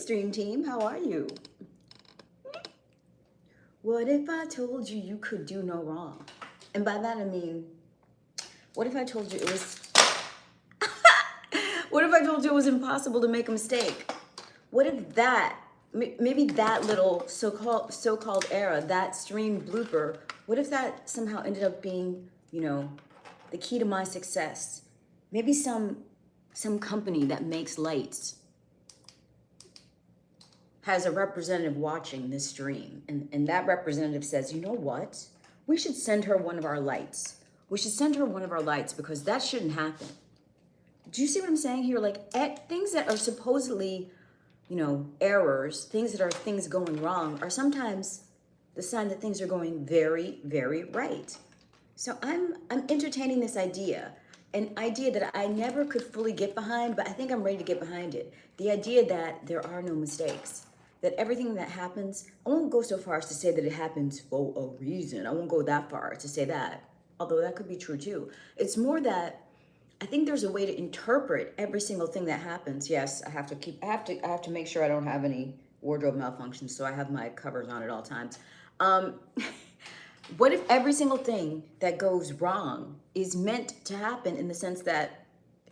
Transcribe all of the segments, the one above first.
stream team, how are you? What if I told you you could do no wrong? And by that I mean, what if I told you it was what if I told you it was impossible to make a mistake? What if that maybe that little so-called error, that stream blooper, what if that somehow ended up being, the key to my success? Maybe some company that makes lights has a representative watching this stream, and that representative says, you know what? We should send her one of our lights. We should send her one of our lights because that shouldn't happen. Do you see what I'm saying here? Like things that are supposedly, errors, things that are things going wrong are sometimes the sign that things are going very, very right. So I'm entertaining this idea, an idea that I never could fully get behind, but I think I'm ready to get behind it. The idea that there are no mistakes, that everything that happens, I won't go so far as to say that it happens for a reason. I won't go that far to say that, although that could be true too. It's more that I think there's a way to interpret every single thing that happens. Yes, I have to make sure I don't have any wardrobe malfunctions, so I have my covers on at all times. What if every single thing that goes wrong is meant to happen in the sense that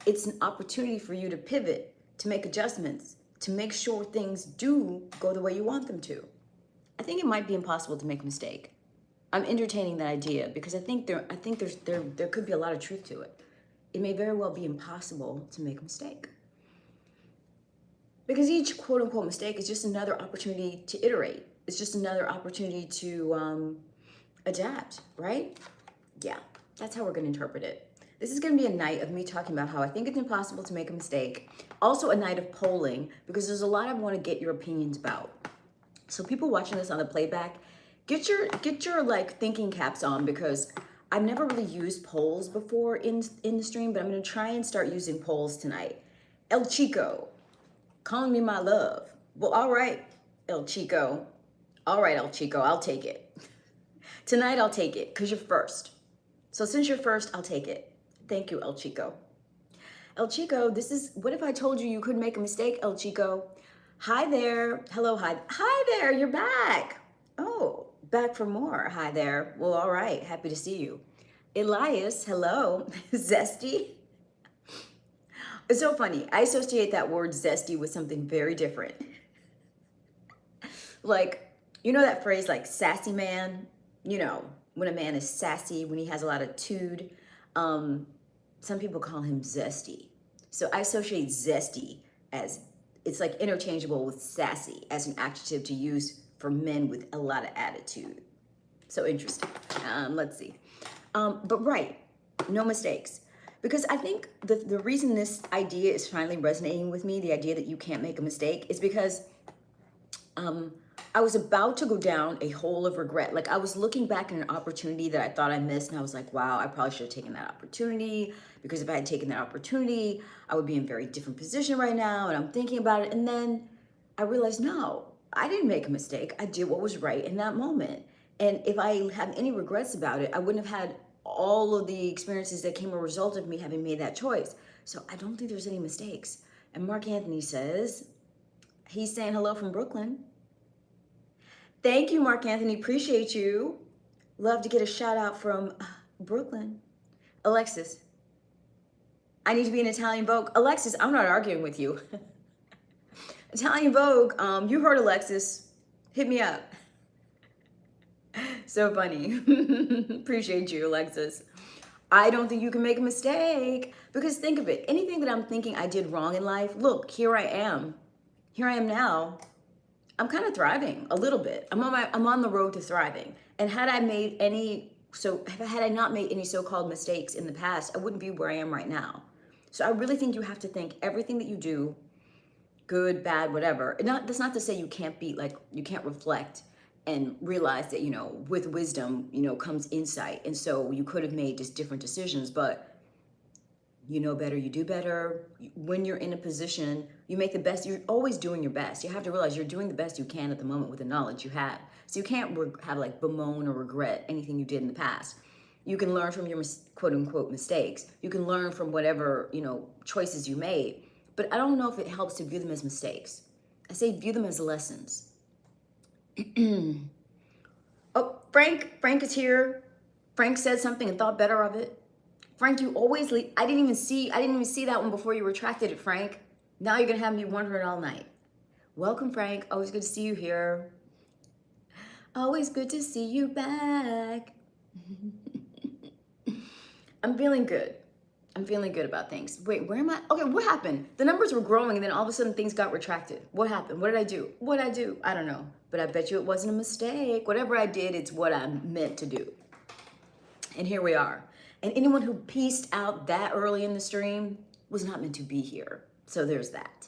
it's an opportunity for you to pivot, to make adjustments, to make sure things do go the way you want them to? I think it might be impossible to make a mistake. I'm entertaining that idea because I think there could be a lot of truth to it. It may very well be impossible to make a mistake. Because each quote unquote mistake is just another opportunity to iterate. It's just another opportunity to adapt, right? Yeah, that's how we're going to interpret it. This is going to be a night of me talking about how I think it's impossible to make a mistake. Also a night of polling, because there's a lot I want to get your opinions about. So people watching this on the playback, get your like thinking caps on, because I've never really used polls before in the stream, but I'm going to try and start using polls tonight. El Chico, calling me my love. Well, all right, El Chico. All right, El Chico, I'll take it. Tonight, I'll take it because you're first. So since you're first, I'll take it. Thank you, El Chico. El Chico, this is, what if I told you you could make a mistake, El Chico? Hi there. Hello, hi. Hi there, you're back. Oh, back for more. Hi there. Well, all right, happy to see you. Elias, hello. Zesty. It's so funny. I associate that word zesty with something very different. Like, you know that phrase like sassy man? When a man is sassy, when he has a lot of tude. Some people call him zesty. So I associate zesty as, it's like interchangeable with sassy as an adjective to use for men with a lot of attitude. So interesting. Let's see. But right, no mistakes. Because I think the reason this idea is finally resonating with me, the idea that you can't make a mistake, is because I was about to go down a hole of regret. Like I was looking back at an opportunity that I thought I missed, and I was like, wow, I probably should have taken that opportunity, because if I had taken that opportunity, I would be in a very different position right now. And I'm thinking about it. And then I realized, no, I didn't make a mistake. I did what was right in that moment. And if I have any regrets about it, I wouldn't have had all of the experiences that came as a result of me having made that choice. So I don't think there's any mistakes. And Mark Anthony says, he's saying hello from Brooklyn. Thank you, Mark Anthony. Appreciate you. Love to get a shout out from Brooklyn. Alexis, I need to be in Italian Vogue. Alexis, I'm not arguing with you. Italian Vogue, you heard Alexis. Hit me up. So funny. Appreciate you, Alexis. I don't think you can make a mistake, because think of it. Anything that I'm thinking I did wrong in life, look, here I am. Here I am now. I'm kind of thriving a little bit. I'm on the road to thriving. And had I not made any so-called mistakes in the past, I wouldn't be where I am right now. So I really think you have to think everything that you do, good, bad, whatever. That's not to say you can't reflect and realize that, with wisdom, comes insight. And so you could have made just different decisions, but you know better, you do better. When you're in a position, you make the best. You're always doing your best. You have to realize you're doing the best you can at the moment with the knowledge you have. So you can't have like bemoan or regret anything you did in the past. You can learn from your quote unquote mistakes. You can learn from whatever, choices you made. But I don't know if it helps to view them as mistakes. I say view them as lessons. Oh, Frank is here. Frank said something and thought better of it. Frank, you always leave. I didn't even see that one before you retracted it, Frank. Now you're gonna have me wondering all night. Welcome, Frank. Always good to see you here. Always good to see you back. I'm feeling good. I'm feeling good about things. Wait, where am I? Okay, what happened? The numbers were growing and then all of a sudden things got retracted. What happened? What did I do? What did I do? I don't know. But I bet you it wasn't a mistake. Whatever I did, it's what I meant to do. And here we are. And anyone who pieced out that early in the stream was not meant to be here. So there's that.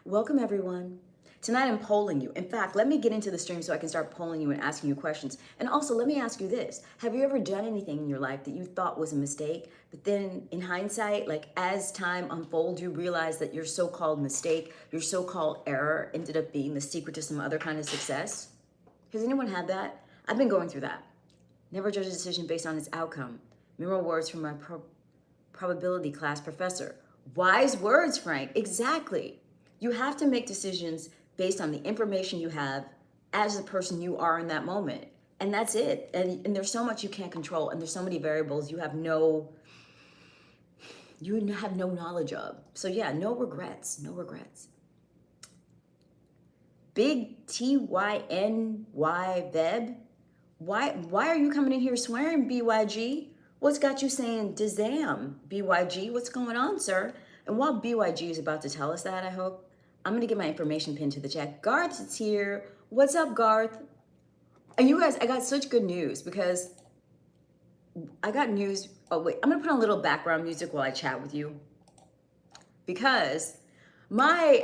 Welcome, everyone. Tonight I'm polling you. In fact, let me get into the stream so I can start polling you and asking you questions. And also, let me ask you this. Have you ever done anything in your life that you thought was a mistake, but then in hindsight, like as time unfolds, you realize that your so-called mistake, your so-called error ended up being the secret to some other kind of success? Has anyone had that? I've been going through that. Never judge a decision based on its outcome. Memorable words from my probability class professor. Wise words, Frank. Exactly. You have to make decisions based on the information you have as the person you are in that moment. And that's it. And there's so much you can't control, and there's so many variables you have no knowledge of. So yeah, no regrets, no regrets. Big T-Y-N-Y Veb. Why are you coming in here swearing, BYG? What's got you saying Dazam, BYG? What's going on, sir? And while BYG is about to tell us that, I hope, I'm going to get my information pinned to the chat. Garth is here. What's up, Garth? And you guys, I got such good news because I got news. Oh, wait, I'm going to put on a little background music while I chat with you. Because my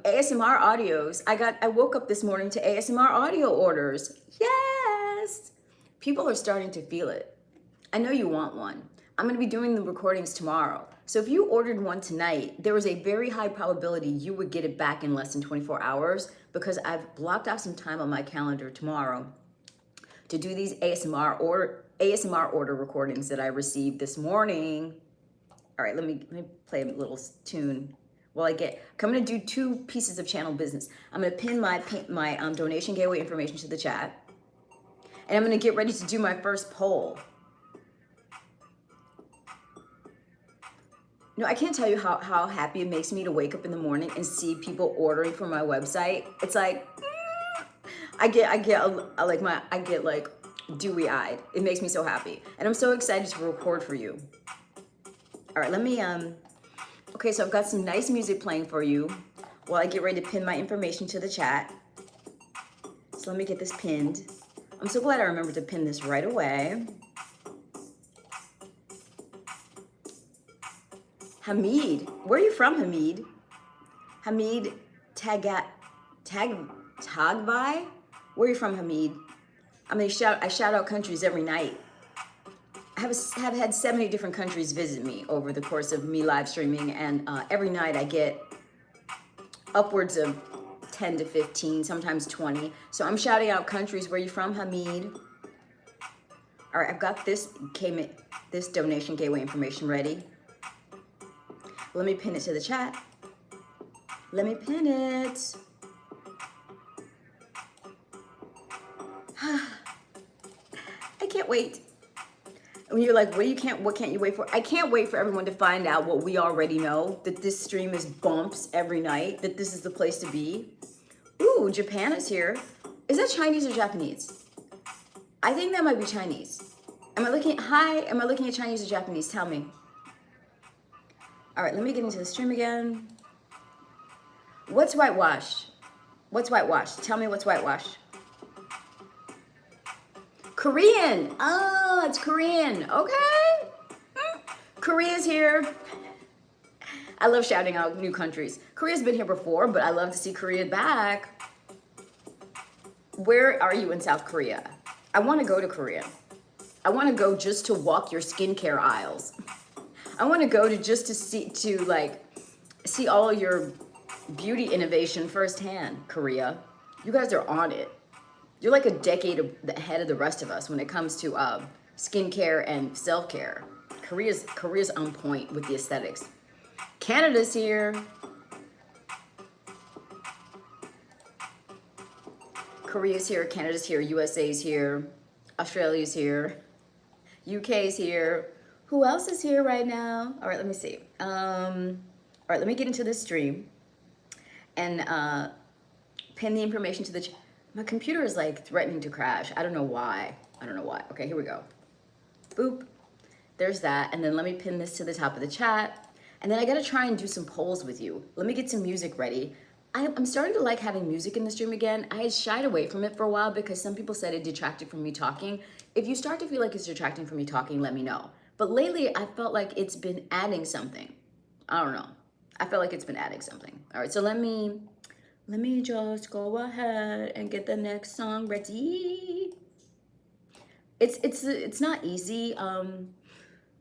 ASMR audios, I woke up this morning to ASMR audio orders. Yes! People are starting to feel it. I know you want one. I'm going to be doing the recordings tomorrow. So if you ordered one tonight, there was a very high probability you would get it back in less than 24 hours because I've blocked out some time on my calendar tomorrow to do these ASMR order recordings that I received this morning. All right, let me play a little tune while I'm going to do 2 pieces of channel business. I'm going to pin my donation gateway information to the chat, and I'm going to get ready to do my first poll. No, I can't tell you how happy it makes me to wake up in the morning and see people ordering from my website. It's like I get like dewy-eyed. It makes me so happy, and I'm so excited to record for you. All right, let me okay, so I've got some nice music playing for you while I get ready to pin my information to the chat. So let me get this pinned. I'm so glad I remembered to pin this right away. Hamid, where are you from, Hamid? Hamid Tagvai? Where are you from, Hamid? I shout out countries every night. I have had 70 different countries visit me over the course of me live streaming, and every night I get upwards of 10 to 15, sometimes 20. So I'm shouting out countries. Where are you from, Hamid? All right, I've got this donation gateway information ready. Let me pin it to the chat. Let me pin it. I can't wait. When you're like, what can't you wait for? I can't wait for everyone to find out what we already know, that this stream is bumps every night, that this is the place to be. Ooh, Japan is here. Is that Chinese or Japanese? I think that might be Chinese. Am I looking at Chinese or Japanese? Tell me. All right, let me get into the stream again. What's whitewashed? What's whitewashed? Tell me what's whitewashed. Korean. Oh, it's Korean. Okay. Korea's here. I love shouting out new countries. Korea's been here before, but I love to see Korea back. Where are you in South Korea? I want to go to Korea. I want to go just to walk your skincare aisles. I want to go to see all your beauty innovation firsthand, Korea. You guys are on it. You're like a decade ahead of the rest of us when it comes to skincare and self-care. Korea's on point with the aesthetics. Canada's here. Korea's here, Canada's here, USA's here, Australia's here, UK's here. Who else is here right now? All right, let me see. All right, let me get into this stream and pin the information to the my computer is like threatening to crash. I don't know why. I don't know why. Okay, here we go. Boop. There's that. And then let me pin this to the top of the chat. And then I gotta try and do some polls with you. Let me get some music ready. I'm starting to like having music in the stream again. I had shied away from it for a while because some people said it detracted from me talking. If you start to feel like it's detracting from me talking, let me know. But lately, I felt like it's been adding something. I don't know. I felt like it's been adding something. All right, so let me just go ahead and get the next song ready. It's not easy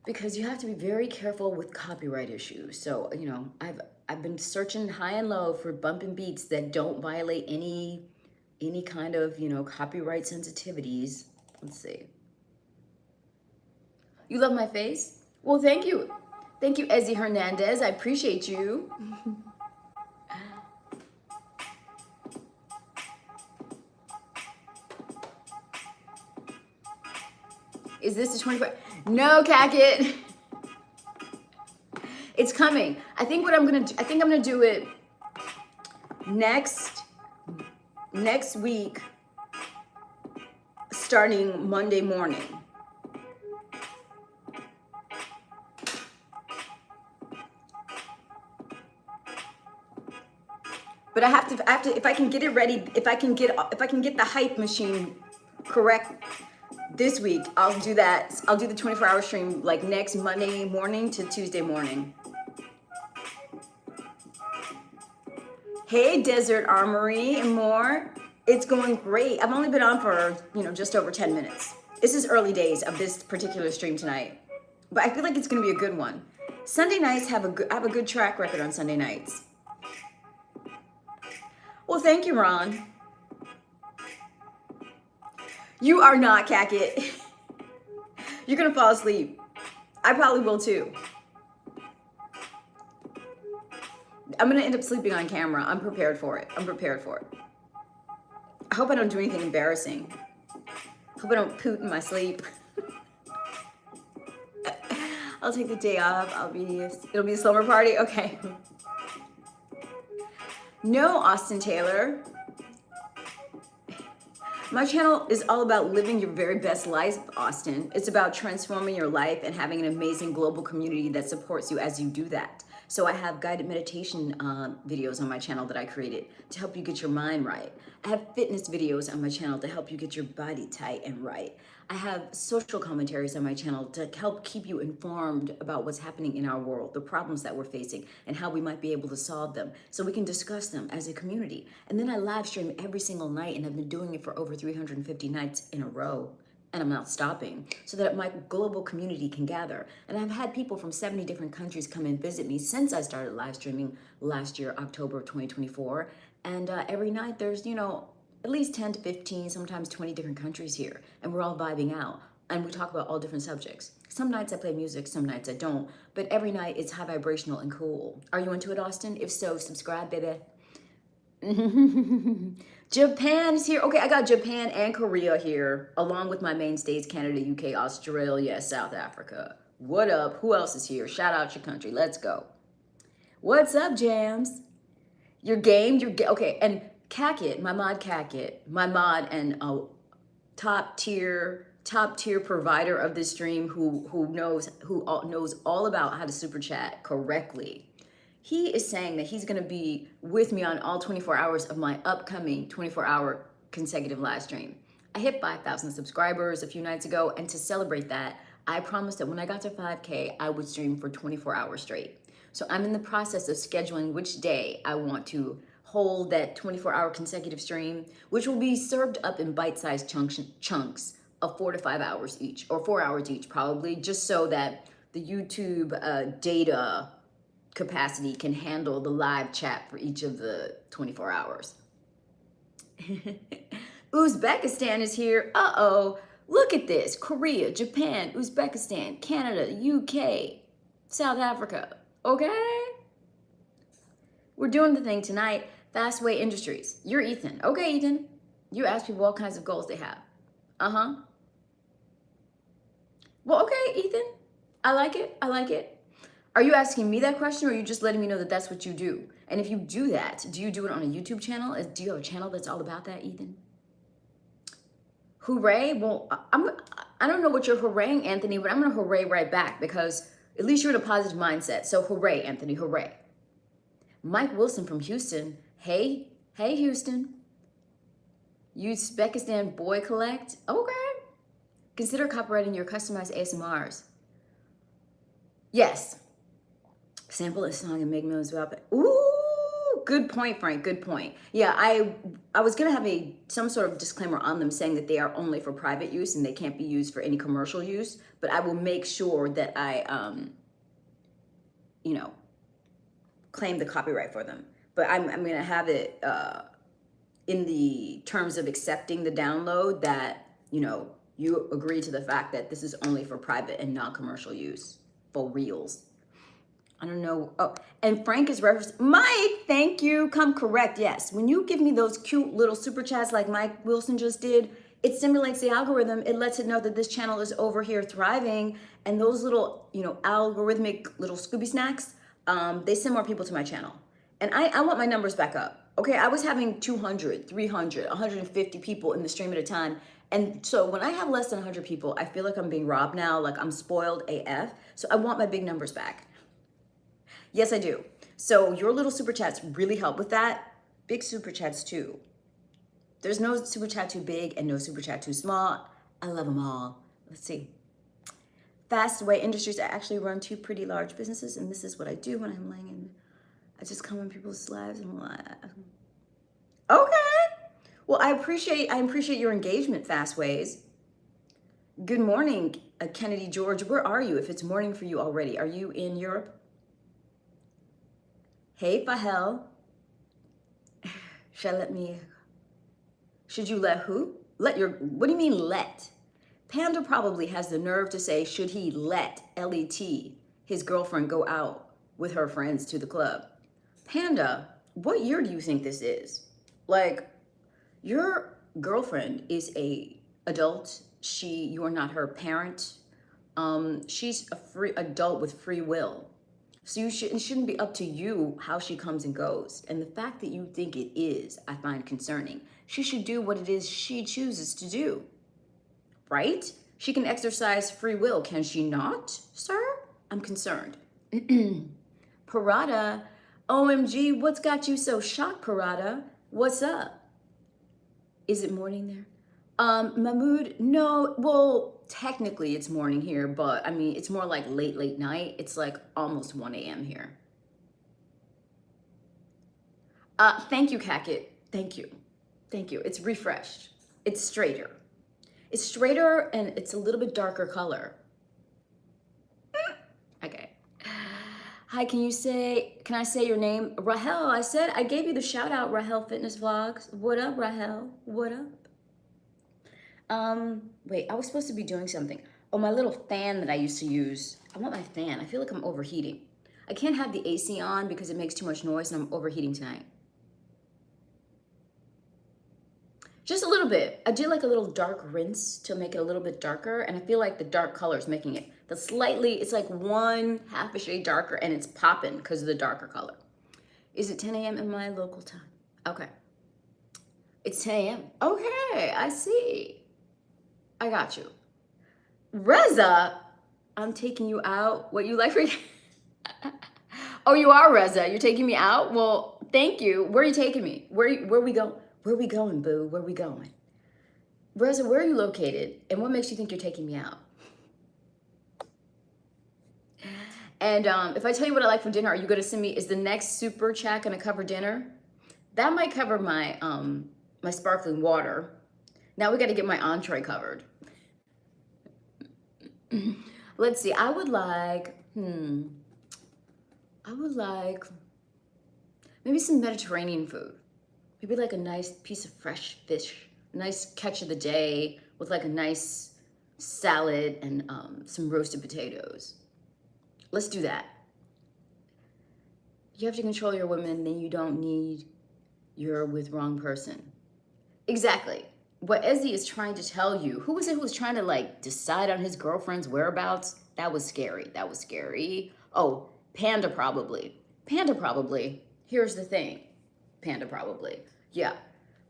because you have to be very careful with copyright issues. So, you know, I've been searching high and low for bumping beats that don't violate any kind of, you know, copyright sensitivities. Let's see. You love my face? Well, thank you. Thank you, Ezzy Hernandez. I appreciate you. Is this the 24? No, Cackett. It's coming. I think I'm gonna do it next week, starting Monday morning. But I have to, if I can get it ready, if I can get the hype machine correct this week, I'll do that. I'll do the 24-hour stream like next Monday morning to Tuesday morning. Hey, Desert Armory and more. It's going great. I've only been on for, you know, just over 10 minutes. This is early days of this particular stream tonight, but I feel like it's going to be a good one. Sunday nights I have a good track record on Sunday nights. Well, thank you, Ron. You are not, Cackett. You're gonna fall asleep. I probably will too. I'm gonna end up sleeping on camera. I'm prepared for it. I'm prepared for it. I hope I don't do anything embarrassing. Hope I don't poot in my sleep. I'll take the day off. It'll be a slumber party. Okay. No, Austin Taylor. My channel is all about living your very best life, Austin. It's about transforming your life and having an amazing global community that supports you as you do that. So I have guided meditation videos on my channel that I created to help you get your mind right. I have fitness videos on my channel to help you get your body tight and right. I have social commentaries on my channel to help keep you informed about what's happening in our world, the problems that we're facing, and how we might be able to solve them so we can discuss them as a community. And then I live stream every single night, and I've been doing it for over 350 nights in a row, and I'm not stopping, so that my global community can gather. And I've had people from 70 different countries come and visit me since I started live streaming last year, October of 2024. And every night there's, you know, at least 10 to 15, sometimes 20 different countries here, and we're all vibing out, and we talk about all different subjects. Some nights I play music, some nights I don't, but every night it's high vibrational and cool. Are you into it, Austin? If so, subscribe, baby. Japan is here. Okay, I got Japan and Korea here, along with my mainstays, Canada, UK, Australia, South Africa. What up? Who else is here? Shout out your country. Let's go. What's up, Jams? You're game? Okay, and Cackett, my mod and top tier provider of this stream who knows all about how to super chat correctly. He is saying that he's gonna be with me on all 24 hours of my upcoming 24-hour consecutive live stream. I hit 5,000 subscribers a few nights ago, and to celebrate that, I promised that when I got to 5K, I would stream for 24 hours straight. So I'm in the process of scheduling which day I want to hold that 24-hour consecutive stream, which will be served up in bite-sized chunks of 4 to 5 hours each, or 4 hours each probably, just so that the YouTube data capacity can handle the live chat for each of the 24 hours. Uzbekistan is here. Uh-oh. Look at this. Korea, Japan, Uzbekistan, Canada, UK, South Africa. Okay? We're doing the thing tonight. Fastway Industries. You're Ethan. Okay, Ethan. You ask people what kinds of goals they have. Uh-huh. Well, okay, Ethan. I like it. I like it. Are you asking me that question, or are you just letting me know that that's what you do? And if you do that, do you do it on a YouTube channel? Do you have a channel that's all about that, Ethan? Hooray. Well, I don't know what you're hooraying, Anthony, but I'm going to hooray right back because at least you're in a positive mindset. So hooray, Anthony, hooray. Mike Wilson from Houston. Hey, Houston. Uzbekistan Boy Collect. Okay. Consider copyrighting your customized ASMRs. Yes. Sample a song and make millions without it. Ooh, good point, Frank. Good point. Yeah, I was gonna have some sort of disclaimer on them saying that they are only for private use and they can't be used for any commercial use. But I will make sure that I, claim the copyright for them. But I'm gonna have it in the terms of accepting the download that you agree to the fact that this is only for private and non-commercial use for reals. I don't know. Oh, and Frank is referenced. Mike, thank you. Come correct. Yes. When you give me those cute little super chats like Mike Wilson just did, it stimulates the algorithm. It lets it know that this channel is over here thriving. And those little, algorithmic little Scooby snacks, they send more people to my channel. And I want my numbers back up. Okay. I was having 200, 300, 150 people in the stream at a time. And so when I have less than 100 people, I feel like I'm being robbed now. Like I'm spoiled AF. So I want my big numbers back. Yes, I do. So your little super chats really help with that. Big super chats too. There's no super chat too big and no super chat too small. I love them all. Let's see. Fastway Industries. I actually run 2 pretty large businesses, and this is what I do when I'm laying in. I just come in people's lives and laugh. Okay. Well, I appreciate your engagement, Fastways. Good morning, Kennedy George. Where are you? If it's morning for you already, are you in Europe? Hey, Fahel. Should you let who? What do you mean let? Panda probably has the nerve to say, should he let L-E-T, his girlfriend, go out with her friends to the club? Panda, what year do you think this is? Like, your girlfriend is a adult. You are not her parent. She's a free adult with free will. So it shouldn't be up to you how she comes and goes. And the fact that you think it is, I find concerning. She should do what it is she chooses to do, right? She can exercise free will, can she not, sir? I'm concerned. Parada, OMG, what's got you so shocked, Parada? What's up? Is it morning there? Mahmood, no, well, technically it's morning here, but I mean, it's more like late night. It's like almost 1 a.m. here. Thank you, Kakit. Thank you. It's refreshed. It's straighter. And it's a little bit darker color. Okay. Hi, can I say your name? Rahel, I gave you the shout out, Rahel Fitness Vlogs. What up, Rahel? What up? Wait, I was supposed to be doing something. Oh, my little fan that I used to use. I want my fan. I feel like I'm overheating. I can't have the AC on because it makes too much noise and I'm overheating tonight. Just a little bit. I did like a little dark rinse to make it a little bit darker, and I feel like the dark color is making it it's like 1/2 a shade darker, and it's popping because of the darker color. Is it 10 a.m. in my local time? Okay. It's 10 a.m. Okay, I see. I got you. Reza, I'm taking you out. What you like for Oh, you are, Reza. You're taking me out? Well, thank you. Where are you taking me? Where we go? Where we going, boo? Where we going? Reza, where are you located? And what makes you think you're taking me out? And if I tell you what I like for dinner, are you going to send me, is the next super chat going to cover dinner? That might cover my my sparkling water. Now we got to get my entree covered. Let's see. I would like maybe some Mediterranean food. Maybe like a nice piece of fresh fish, a nice catch of the day with like a nice salad and some roasted potatoes. Let's do that. You have to control your women, then you don't need you're with wrong person. Exactly. What Ezzy is trying to tell you, who was it who was trying to like decide on his girlfriend's whereabouts? That was scary. That was scary. Oh, Panda probably. Panda probably. Here's the thing. Panda probably. Yeah.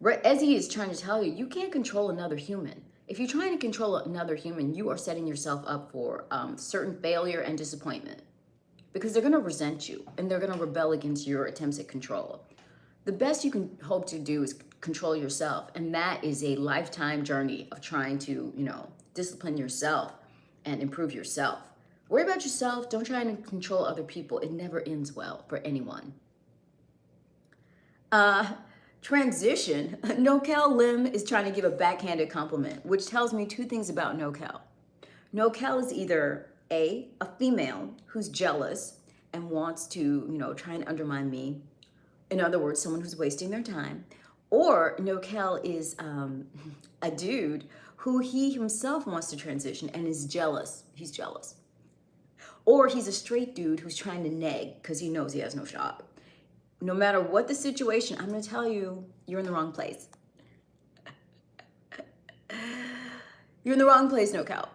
Ezzy is trying to tell you, you can't control another human. If you're trying to control another human, you are setting yourself up for certain failure and disappointment because they're going to resent you and they're going to rebel against your attempts at control. The best you can hope to do is control yourself. And that is a lifetime journey of trying to, discipline yourself and improve yourself. Worry about yourself. Don't try to control other people. It never ends well for anyone. Transition. Nokel Lim is trying to give a backhanded compliment, which tells me two things about Nokel. Nokel is either a female who's jealous and wants to, try and undermine me. In other words, someone who's wasting their time. Or Nokel is a dude who he himself wants to transition and is jealous. He's jealous. Or he's a straight dude who's trying to nag because he knows he has no shot. No matter what the situation, I'm going to tell you, you're in the wrong place. You're in the wrong place, Nokel.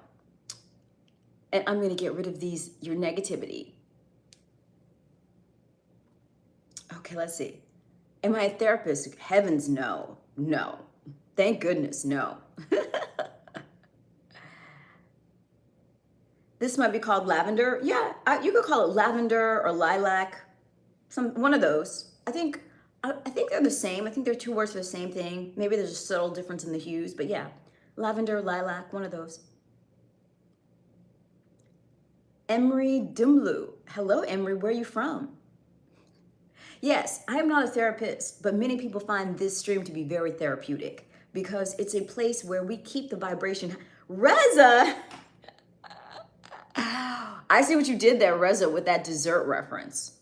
And I'm going to get rid of your negativity. Okay, let's see. Am I a therapist? Heavens, no. No. Thank goodness, no. This might be called lavender. Yeah, you could call it lavender or lilac. One of those. I think they're the same. I think they're two words for the same thing. Maybe there's a subtle difference in the hues, but yeah. Lavender, lilac, one of those. Emery Dimlu. Hello, Emery. Where are you from? Yes, I am not a therapist, but many people find this stream to be very therapeutic because it's a place where we keep the vibration. Reza! I see what you did there, Reza, with that dessert reference.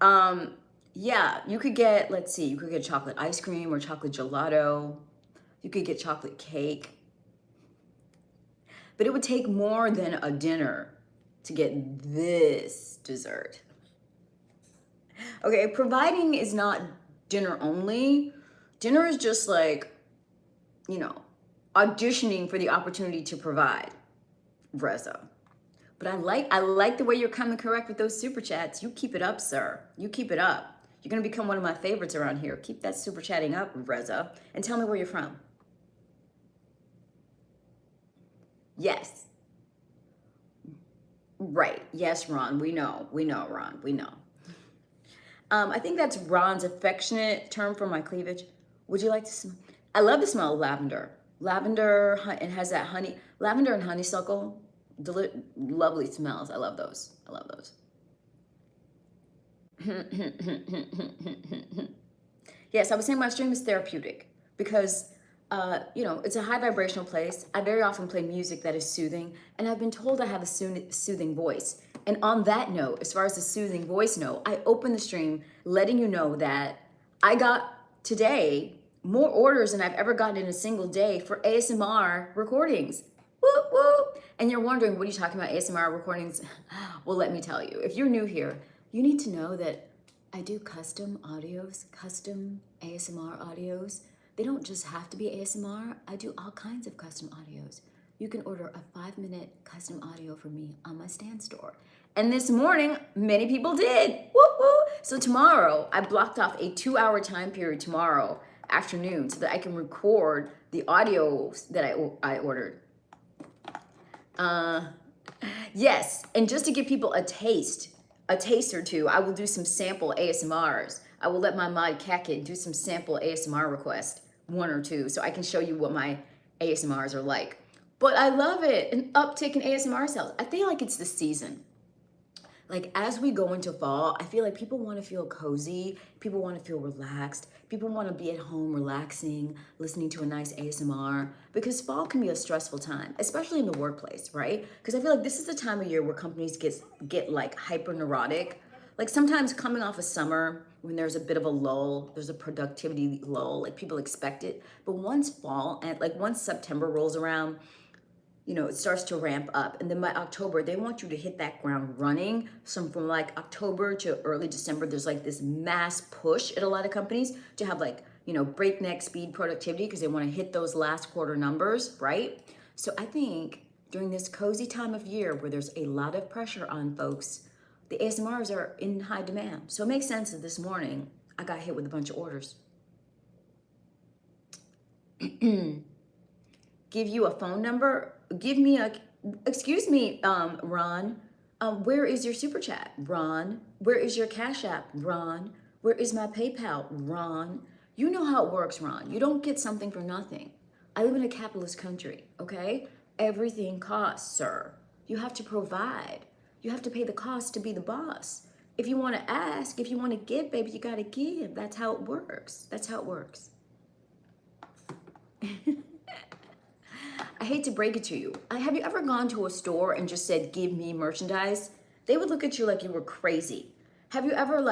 Yeah, you could get, let's see, you could get chocolate ice cream or chocolate gelato. You could get chocolate cake. But it would take more than a dinner to get this dessert. Okay, providing is not dinner only. Dinner is just like, auditioning for the opportunity to provide, Reza. But I like the way you're coming correct with those super chats. You keep it up, sir. You keep it up. You're going to become one of my favorites around here. Keep that super chatting up, Reza. And tell me where you're from. Yes. Right. Yes, Ron. We know, Ron. We know. I think that's Ron's affectionate term for my cleavage. Would you like to smell? I love the smell of lavender. Lavender, it has that honey. Lavender and honeysuckle, lovely smells. I love those. I love those. Yes, I was saying my stream is therapeutic because, it's a high vibrational place. I very often play music that is soothing, and I've been told I have a soothing voice. And on that note, as far as the soothing voice note, I open the stream letting you know that I got today more orders than I've ever gotten in a single day for ASMR recordings. Woo, woo. And you're wondering, what are you talking about, ASMR recordings? Well, let me tell you, if you're new here, you need to know that I do custom audios, custom ASMR audios. They don't just have to be ASMR. I do all kinds of custom audios. You can order a 5-minute custom audio from me on my Stan store. And this morning, many people did. Woo woo. So tomorrow, I blocked off a 2-hour time period tomorrow afternoon so that I can record the audios that I ordered. Yes, and just to give people a taste or two, I will do some sample ASMRs. I will let my mod Kaket do some sample ASMR requests, 1 or 2, so I can show you what my ASMRs are like. But I love it, an uptick in ASMR sales. I feel like it's the season. Like as we go into fall, I feel like people want to feel cozy. People want to feel relaxed. People want to be at home relaxing, listening to a nice ASMR, because fall can be a stressful time, especially in the workplace, right? Because I feel like this is the time of year where companies get like hyper neurotic. Like sometimes coming off of summer, when there's a bit of a lull, there's a productivity lull, like people expect it. But once fall and like once September rolls around, it starts to ramp up. And then by October, they want you to hit that ground running. So from like October to early December, there's like this mass push at a lot of companies to have like breakneck speed productivity because they want to hit those last quarter numbers, right? So I think during this cozy time of year where there's a lot of pressure on folks, the ASMRs are in high demand. So it makes sense that this morning I got hit with a bunch of orders. Give you a phone number? Excuse me, Ron. Where is your super chat? Ron. Where is your Cash App? Ron. Where is my PayPal? Ron. You know how it works, Ron. You don't get something for nothing. I live in a capitalist country, okay? Everything costs, sir. You have to provide. You have to pay the cost to be the boss. If you want to ask, if you want to give, baby, you got to give. That's how it works. That's how it works. I hate to break it to you. Have you ever gone to a store and just said, give me merchandise? They would look at you like you were crazy. Have you ever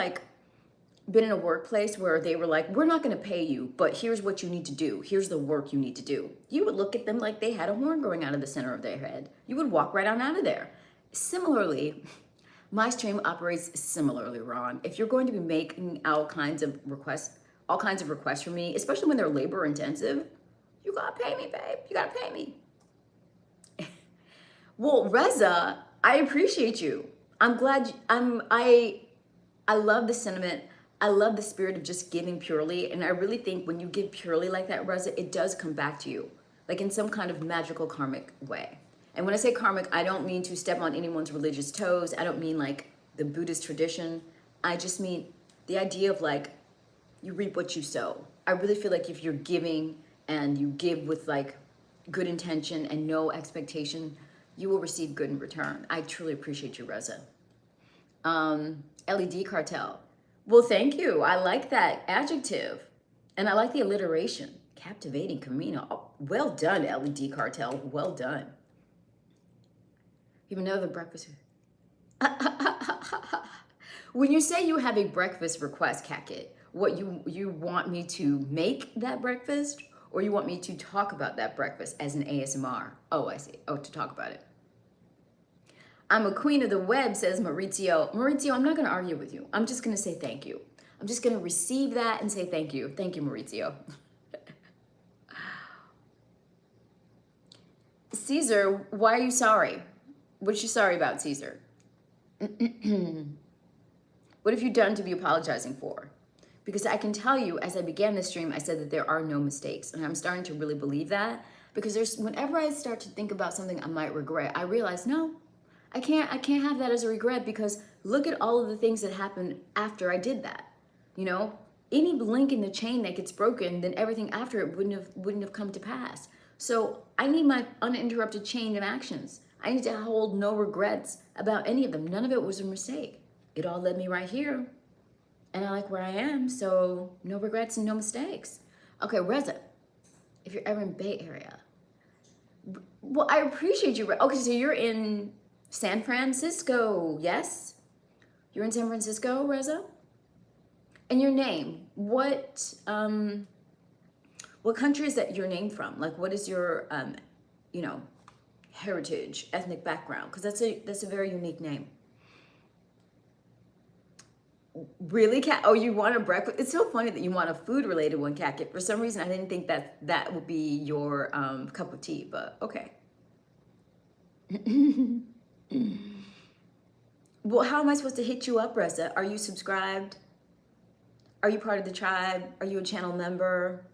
been in a workplace where they were like, we're not going to pay you, but here's what you need to do. Here's the work you need to do. You would look at them like they had a horn growing out of the center of their head. You would walk right on out of there. Similarly, my stream operates similarly, Ron. If you're going to be making all kinds of requests from me, especially when they're labor intensive, you gotta pay me, babe. You gotta pay me. Well, Reza, I appreciate you. I'm glad. I love the sentiment. I love the spirit of just giving purely, and I really think when you give purely like that, Reza, it does come back to you, like in some kind of magical karmic way. And when I say karmic, I don't mean to step on anyone's religious toes. I don't mean like the Buddhist tradition. I just mean the idea of you reap what you sow. I really feel like if you're giving and you give with good intention and no expectation, you will receive good in return. I truly appreciate you, Reza. LED cartel. Well, thank you. I like that adjective. And I like the alliteration. Captivating Camino. Oh, well done, LED cartel. Well done. You have another breakfast. When you say you have a breakfast request, Kakit, what you want me to make that breakfast, or you want me to talk about that breakfast as an ASMR? Oh, I see. Oh, to talk about it. I'm a queen of the web, says Maurizio. Maurizio, I'm not going to argue with you. I'm just going to say thank you. I'm just going to receive that and say thank you. Thank you, Maurizio. Caesar, why are you sorry? What you sorry about, Caesar? What have you done to be apologizing for? Because I can tell you, as I began this stream, I said that there are no mistakes. And I'm starting to really believe that. Because whenever I start to think about something I might regret, I realize, no, I can't have that as a regret, because look at all of the things that happened after I did that. Any link in the chain that gets broken, then everything after it wouldn't have come to pass. So I need my uninterrupted chain of actions. I need to hold no regrets about any of them. None of it was a mistake. It all led me right here. And I like where I am, so no regrets and no mistakes. Okay, Reza, if you're ever in Bay Area. Well, I appreciate you. Okay, so you're in San Francisco, yes? You're in San Francisco, Reza? And your name, what country is that your name from? What is your, heritage, ethnic background? Because that's a very unique name. Really, Kat? Oh, you want a breakfast? It's so funny that you want a food-related one, Kat. For some reason, I didn't think that would be your cup of tea, but okay. Well, how am I supposed to hit you up, Reza? Are you subscribed? Are you part of the tribe? Are you a channel member?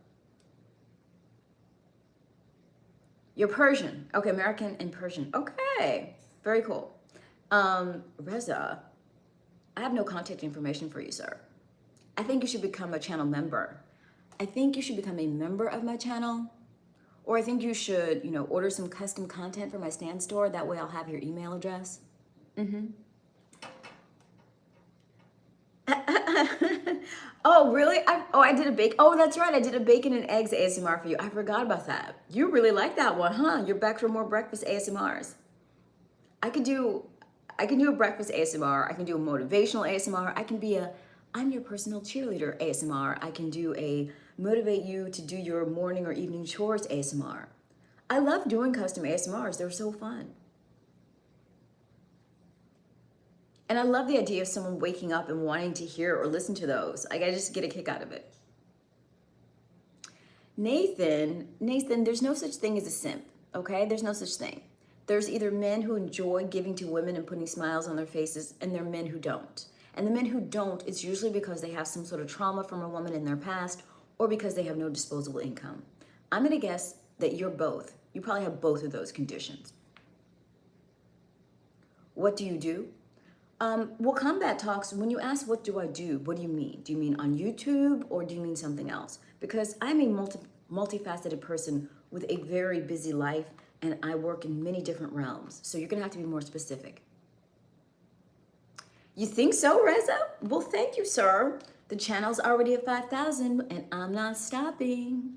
You're Persian. Okay, American and Persian. Okay, very cool. Reza, I have no contact information for you, sir. I think you should become a channel member. I think you should become a member of my channel. Or I think you should, order some custom content for my stand store. That way I'll have your email address. Oh, really? I did a bake. Oh, that's right. I did a bacon and eggs ASMR for you. I forgot about that. You really like that one, huh? You're back for more breakfast ASMRs. I can do a breakfast ASMR. I can do a motivational ASMR. I can be I'm your personal cheerleader ASMR. I can do a motivate you to do your morning or evening chores ASMR. I love doing custom ASMRs. They're so fun. And I love the idea of someone waking up and wanting to hear or listen to those. I just get a kick out of it. Nathan, there's no such thing as a simp, okay? There's no such thing. There's either men who enjoy giving to women and putting smiles on their faces, and there are men who don't. And the men who don't, it's usually because they have some sort of trauma from a woman in their past or because they have no disposable income. I'm gonna guess that you're both. You probably have both of those conditions. What do you do? Well, Combat Talks, when you ask what do I do, what do you mean? Do you mean on YouTube or do you mean something else? Because I'm a multifaceted person with a very busy life and I work in many different realms. So you're gonna have to be more specific. You think so, Reza? Well, thank you, sir. The channel's already at 5,000 and I'm not stopping.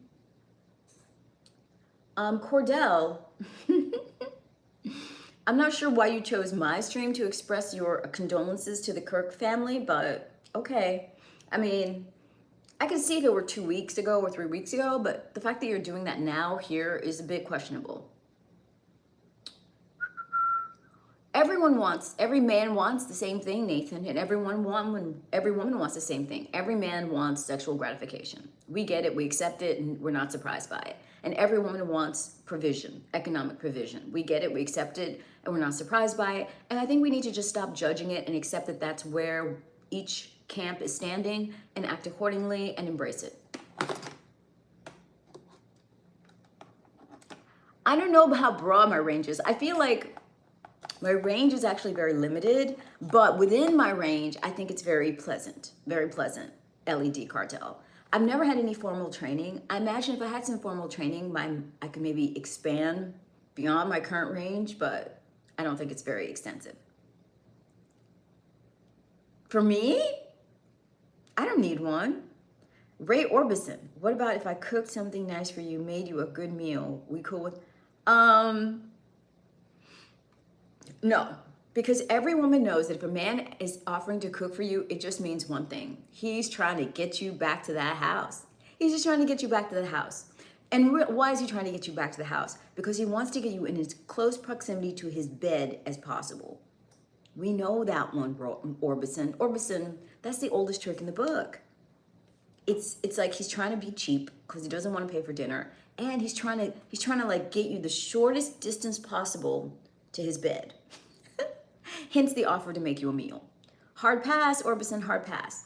Cordell, I'm not sure why you chose my stream to express your condolences to the Kirk family, but okay. I mean, I can see if it were 2 weeks ago or 3 weeks ago, but the fact that you're doing that now here is a bit questionable. Every man wants the same thing, Nathan, and every woman wants the same thing. Every man wants sexual gratification. We get it, we accept it, and we're not surprised by it. And every woman wants provision, economic provision. We get it, we accept it, and we're not surprised by it. And I think we need to just stop judging it and accept that that's where each camp is standing and act accordingly and embrace it. I don't know how broad my range is. I feel like my range is actually very limited, but within my range, I think it's very pleasant, LED Cartel. I've never had any formal training. I imagine if I had some formal training, I could maybe expand beyond my current range, but I don't think it's very extensive. For me, I don't need one. Ray Orbison, what about if I cooked something nice for you, made you a good meal? We cool with, no, because every woman knows that if a man is offering to cook for you, it just means one thing. He's trying to get you back to that house. He's just trying to get you back to the house. And why is he trying to get you back to the house? Because he wants to get you in as close proximity to his bed as possible. We know that one, Orbison. Orbison, that's the oldest trick in the book. It's like he's trying to be cheap because he doesn't want to pay for dinner. And he's trying to like get you the shortest distance possible to his bed. Hence the offer to make you a meal. Hard pass, Orbison, hard pass.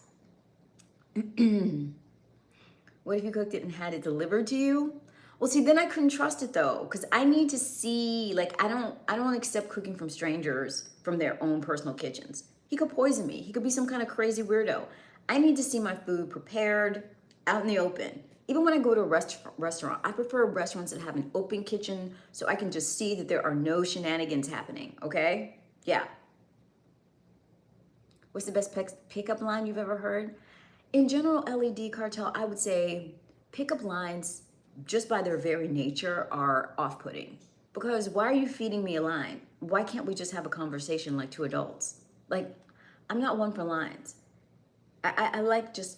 What if you cooked it and had it delivered to you? Well, see, then I couldn't trust it though, because I need to see, like, I don't accept cooking from strangers from their own personal kitchens. He could poison me. He could be some kind of crazy weirdo. I need to see my food prepared out in the open. Even when I go to a restaurant, I prefer restaurants that have an open kitchen so I can just see that there are no shenanigans happening, okay? Yeah. What's the best pickup line you've ever heard? In general, LED Cartel, I would say pickup lines, just by their very nature, are off-putting. Because why are you feeding me a line? Why can't we just have a conversation like two adults? Like, I'm not one for lines. I like just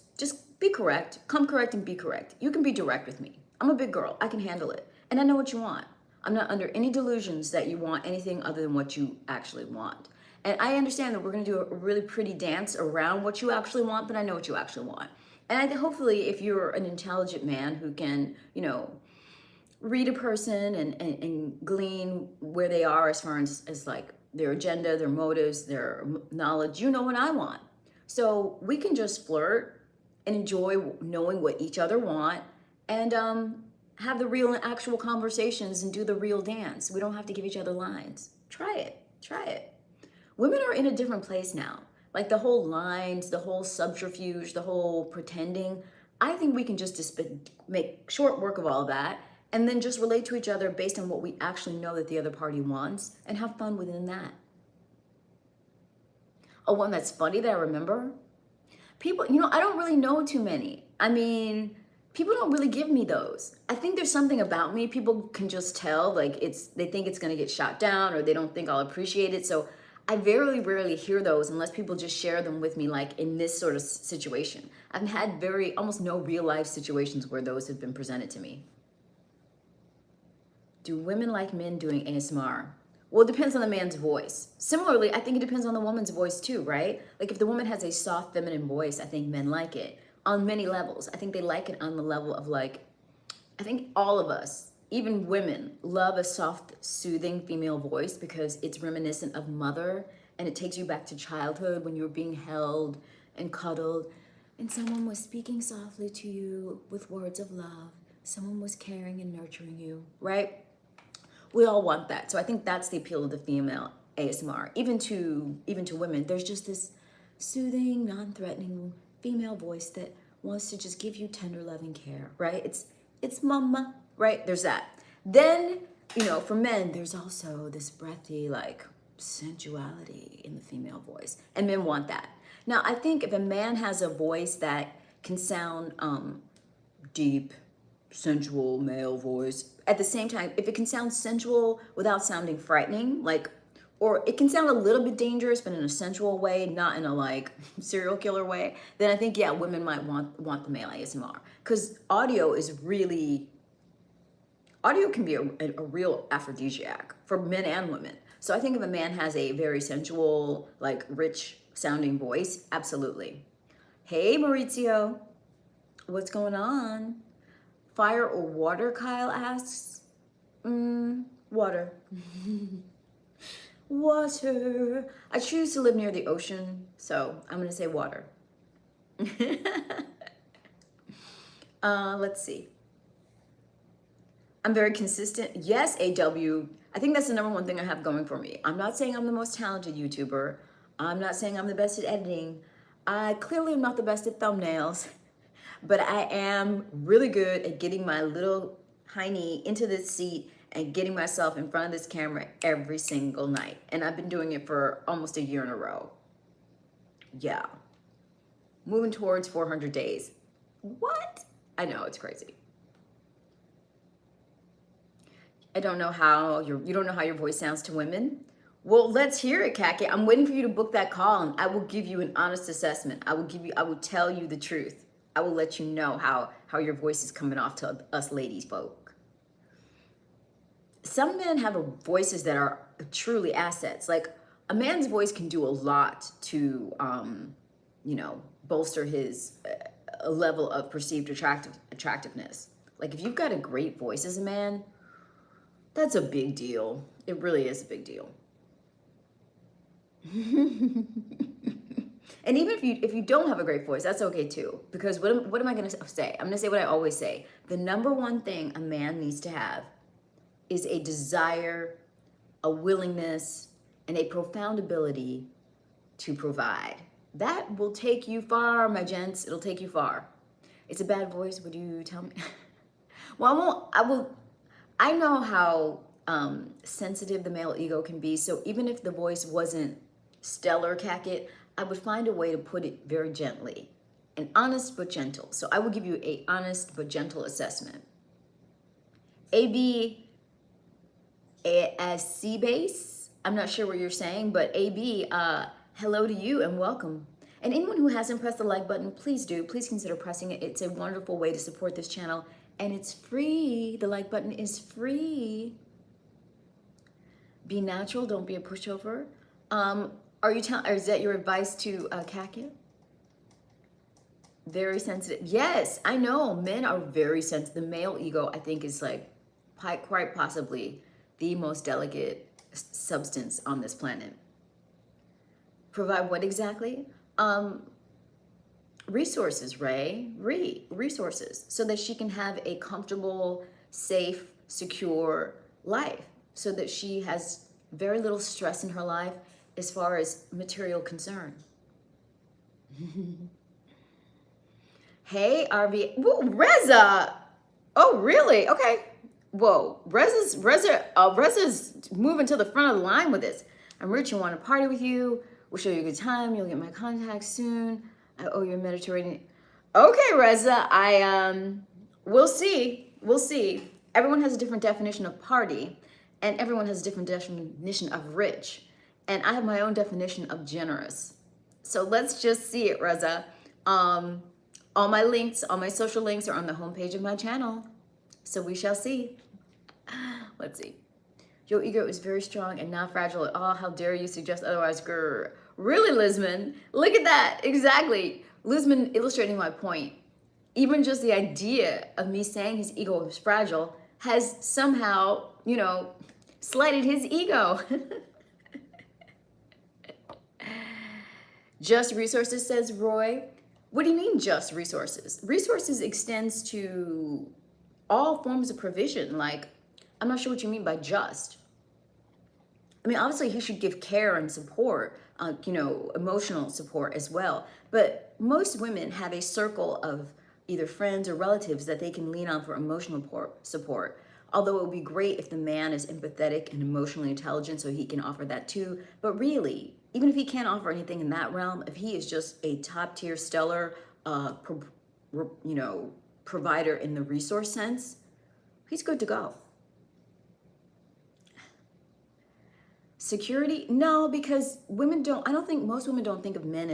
be correct, come correct and be correct. You can be direct with me. I'm a big girl, I can handle it. And I know what you want. I'm not under any delusions that you want anything other than what you actually want. And I understand that we're gonna do a really pretty dance around what you actually want, but I know what you actually want. And hopefully if you're an intelligent man who can, you know, read a person and glean where they are as far as like their agenda, their motives, their knowledge, you know what I want. So we can just flirt and enjoy knowing what each other want and have the real and actual conversations and do the real dance. We don't have to give each other lines. Try it, try it. Women are in a different place now. Like the whole lines, the whole subterfuge, the whole pretending. I think we can just make short work of all that and then just relate to each other based on what we actually know that the other party wants and have fun within that. Oh, one that's funny that I remember. People, you know, I don't really know too many. I mean, people don't really give me those. I think there's something about me. People can just tell, like they think it's gonna get shot down or they don't think I'll appreciate it. So I very rarely hear those unless people just share them with me, like in this sort of situation. I've had almost no real life situations where those have been presented to me. Do women like men doing ASMR? Well, it depends on the man's voice. Similarly, I think it depends on the woman's voice too, right? Like if the woman has a soft feminine voice, I think men like it on many levels. I think they like it on the level of like I think all of us, even women, love a soft, soothing female voice because it's reminiscent of mother and it takes you back to childhood when you were being held and cuddled and someone was speaking softly to you with words of love. Someone was caring and nurturing you, right? We all want that. So I think that's the appeal of the female ASMR. Even to women, there's just this soothing, non-threatening female voice that wants to just give you tender loving care, right? It's mama, right? There's that. Then, for men, there's also this breathy, like, sensuality in the female voice. And men want that. Now, I think if a man has a voice that can sound deep, sensual male voice, at the same time, if it can sound sensual without sounding frightening, or it can sound a little bit dangerous, but in a sensual way, not in a like serial killer way, then I think, yeah, women might want the male ASMR. Because audio can be a real aphrodisiac for men and women. So I think if a man has a very sensual, like rich sounding voice, absolutely. Hey, Maurizio, what's going on? Fire or water, Kyle asks. Water. Water. I choose to live near the ocean, so I'm gonna say water. Let's see. I'm very consistent. Yes, AW. I think that's the number one thing I have going for me. I'm not saying I'm the most talented YouTuber. I'm not saying I'm the best at editing. I clearly am not the best at thumbnails, but I am really good at getting my little hiney into this seat and getting myself in front of this camera every single night. And I've been doing it for almost a year in a row. Yeah. Moving towards 400 days. What? I know, it's crazy. I don't know how you don't know how your voice sounds to women. Well, let's hear it, Kaki. I'm waiting for you to book that call and I will give you an honest assessment. I will tell you the truth. I will let you know how your voice is coming off to us ladies folk. Some men have voices that are truly assets. Like a man's voice can do a lot to, bolster his level of perceived attractiveness. Like if you've got a great voice as a man, that's a big deal. It really is a big deal. And even if you don't have a great voice, that's okay too. Because what am I gonna say? I'm gonna say what I always say. The number one thing a man needs to have is a desire, a willingness, and a profound ability to provide. That will take you far, my gents. It'll take you far. It's a bad voice, would you tell me? Well, I know how sensitive the male ego can be. So even if the voice wasn't stellar, Cackett, I would find a way to put it very gently and honest but gentle. So I will give you a honest but gentle assessment. AB as C base, I'm not sure what you're saying, but AB, hello to you and welcome. And anyone who hasn't pressed the like button, please do. Please consider pressing it. It's a wonderful way to support this channel. And it's free. The like button is free. Be natural. Don't be a pushover. Is that your advice to Kakia? Very sensitive. Yes, I know. Men are very sensitive. The male ego, I think, is like quite possibly the most delicate substance on this planet. Provide what exactly? Resources, Ray. Resources, so that she can have a comfortable, safe, secure life, so that she has very little stress in her life as far as material concern. Hey, RV. Whoa, Reza. Oh, really? Okay. Whoa, Reza's moving to the front of the line with this. I'm rich and want to party with you. We'll show you a good time. You'll get my contact soon. I owe you a Mediterranean. Okay, Reza, we'll see. We'll see. Everyone has a different definition of party, and everyone has a different definition of rich. And I have my own definition of generous. So let's just see it, Reza. All my links, all my social links are on the homepage of my channel. So we shall see. Let's see. Your ego is very strong and not fragile at all. How dare you suggest otherwise, grr. Really, Lizman? Look at that. Exactly. Lizman illustrating my point. Even just the idea of me saying his ego is fragile has somehow, slighted his ego. Just resources, says Roy. What do you mean just resources? Resources extends to all forms of provision. Like, I'm not sure what you mean by just. I mean, obviously he should give care and support, emotional support as well. But most women have a circle of either friends or relatives that they can lean on for emotional support. Although it would be great if the man is empathetic and emotionally intelligent so he can offer that too. But really, even if he can't offer anything in that realm, if he is just a top tier stellar, provider in the resource sense, he's good to go. Security? No, because I don't think most women don't think of men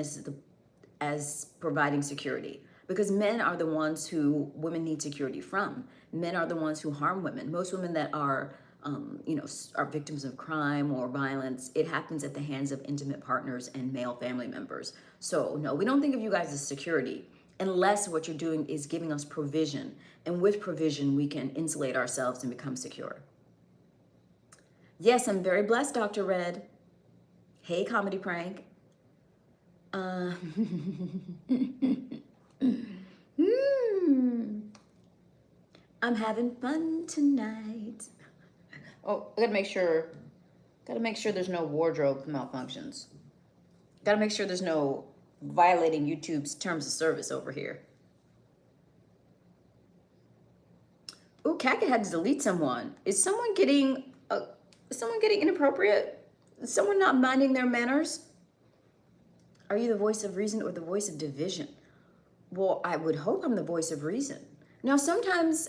as providing security, because men are the ones who women need security from. Men are the ones who harm women. Most women that are victims of crime or violence, it happens at the hands of intimate partners and male family members. So no, we don't think of you guys as security unless what you're doing is giving us provision. And with provision, we can insulate ourselves and become secure. Yes, I'm very blessed, Dr. Red. Hey, Comedy Prank. I'm having fun tonight. Oh, I gotta make sure there's no wardrobe malfunctions. Gotta make sure there's no violating YouTube's terms of service over here. Ooh, Kaka had to delete someone. Is someone getting inappropriate? Is someone not minding their manners? Are you the voice of reason or the voice of division? Well, I would hope I'm the voice of reason. Now, sometimes,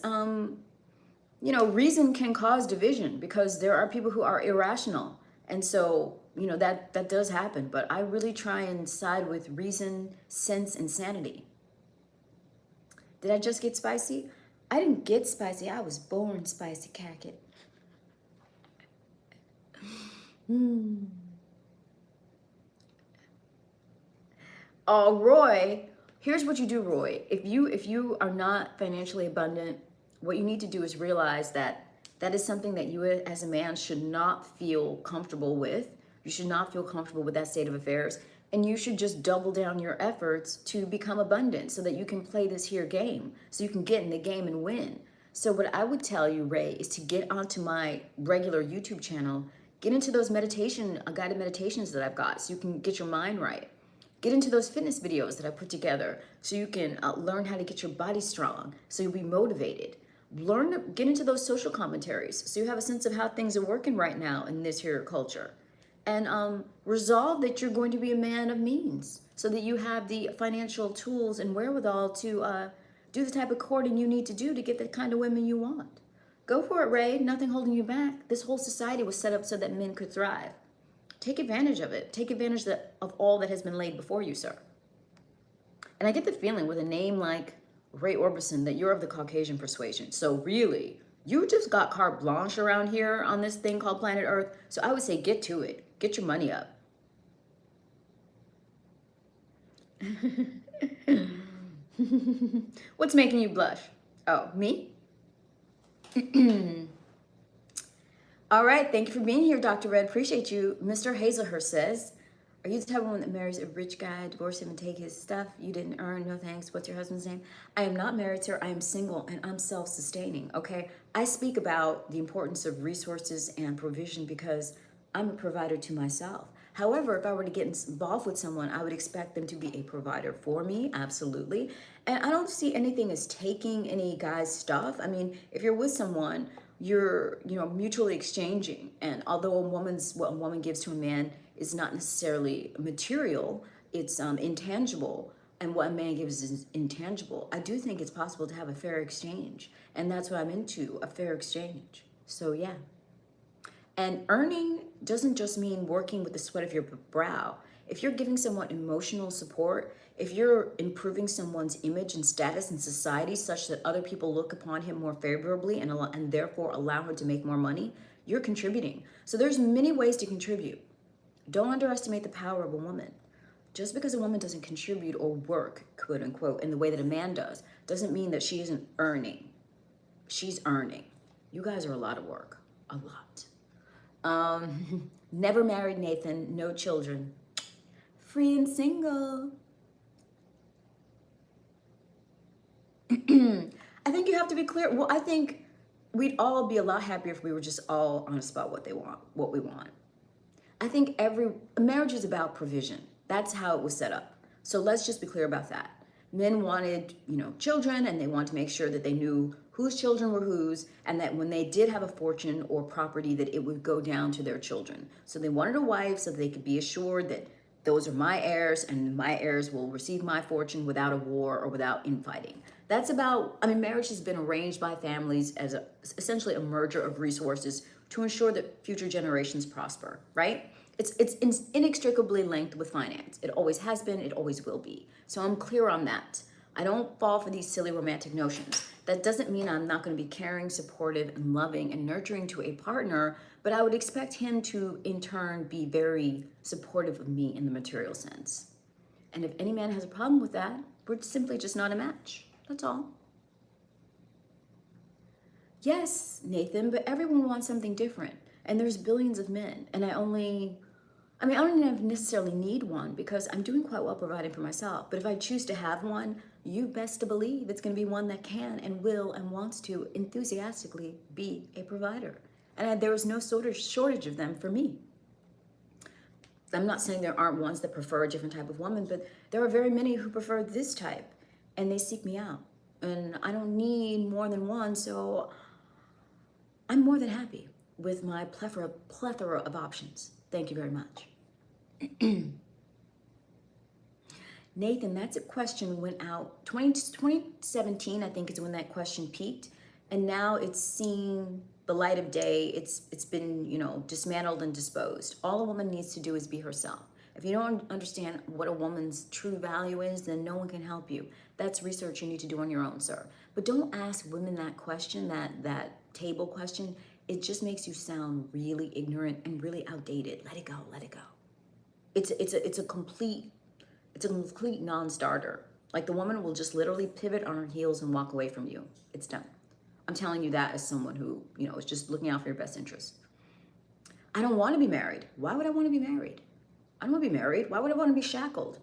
reason can cause division because there are people who are irrational. And so, that does happen. But I really try and side with reason, sense, and sanity. Did I just get spicy? I didn't get spicy. I was born spicy, Cacket. Oh, Roy, here's what you do, Roy. If you are not financially abundant, what you need to do is realize that is something that you as a man should not feel comfortable with. You should not feel comfortable with that state of affairs. And you should just double down your efforts to become abundant so that you can play this here game, so you can get in the game and win. So what I would tell you, Ray, is to get onto my regular YouTube channel, get into those guided meditations that I've got so you can get your mind right. Get into those fitness videos that I put together so you can learn how to get your body strong, so you'll be motivated. Get into those social commentaries so you have a sense of how things are working right now in this here culture. And resolve that you're going to be a man of means so that you have the financial tools and wherewithal to do the type of courting you need to do to get the kind of women you want. Go for it, Ray. Nothing holding you back. This whole society was set up so that men could thrive. Take advantage of it. Take advantage of all that has been laid before you, sir. And I get the feeling with a name like Ray Orbison that you're of the Caucasian persuasion. So really, you just got carte blanche around here on this thing called planet Earth. So I would say get to it. Get your money up. What's making you blush? Oh, me? All right, thank you for being here, Dr. Red. Appreciate you. Mr. Hazelhurst says, are you the type of woman that marries a rich guy, divorce him, and take his stuff you didn't earn? No thanks. What's your husband's name? I am not married, sir. I am single, and I'm self-sustaining, okay? I speak about the importance of resources and provision because I'm a provider to myself. However, if I were to get involved with someone, I would expect them to be a provider for me, absolutely. And I don't see anything as taking any guy's stuff. I mean, if you're with someone, you're mutually exchanging, and although what a woman gives to a man is not necessarily material, it's intangible, and what a man gives is intangible. I do think it's possible to have a fair exchange, and that's what I'm into, a fair exchange. So yeah. And earning doesn't just mean working with the sweat of your brow. If you're giving someone emotional support, if you're improving someone's image and status in society such that other people look upon him more favorably and therefore allow him to make more money, you're contributing. So there's many ways to contribute. Don't underestimate the power of a woman. Just because a woman doesn't contribute or work, quote unquote, in the way that a man does, doesn't mean that she isn't earning. She's earning. You guys are a lot of work. A lot. Never married, Nathan. No children. Free and single. I think you have to be clear. Well, I think we'd all be a lot happier if we were just all honest about what we want. I think every marriage is about provision. That's how it was set up. So let's just be clear about that. Men wanted, children, and they wanted to make sure that they knew whose children were whose, and that when they did have a fortune or property, that it would go down to their children. So they wanted a wife so they could be assured that those are my heirs, and my heirs will receive my fortune without a war or without infighting. That's about, marriage has been arranged by families as essentially a merger of resources to ensure that future generations prosper, right? It's inextricably linked with finance. It always has been, it always will be. So I'm clear on that. I don't fall for these silly romantic notions. That doesn't mean I'm not going to be caring, supportive, and loving and nurturing to a partner, but I would expect him to, in turn, be very supportive of me in the material sense. And if any man has a problem with that, we're simply just not a match. That's all. Yes, Nathan, but everyone wants something different. And there's billions of men. And I don't even necessarily need one because I'm doing quite well providing for myself. But if I choose to have one, you best to believe it's going to be one that can and will and wants to enthusiastically be a provider. And there is no shortage of them for me. I'm not saying there aren't ones that prefer a different type of woman, but there are very many who prefer this type, and they seek me out. And I don't need more than one, so I'm more than happy with my plethora of options. Thank you very much. Nathan, that's a question went out 2017, I think is when that question peaked, and now it's seen the light of day. It's been, dismantled and disposed. All a woman needs to do is be herself. If you don't understand what a woman's true value is, then no one can help you. That's research you need to do on your own, sir. But don't ask women that question, that table question. It just makes you sound really ignorant and really outdated. Let it go, let it go. It's a complete non-starter. Like the woman will just literally pivot on her heels and walk away from you. It's done. I'm telling you that as someone who, is just looking out for your best interests. I don't want to be married. Why would I want to be married? I don't want to be married. Why would I want to be shackled?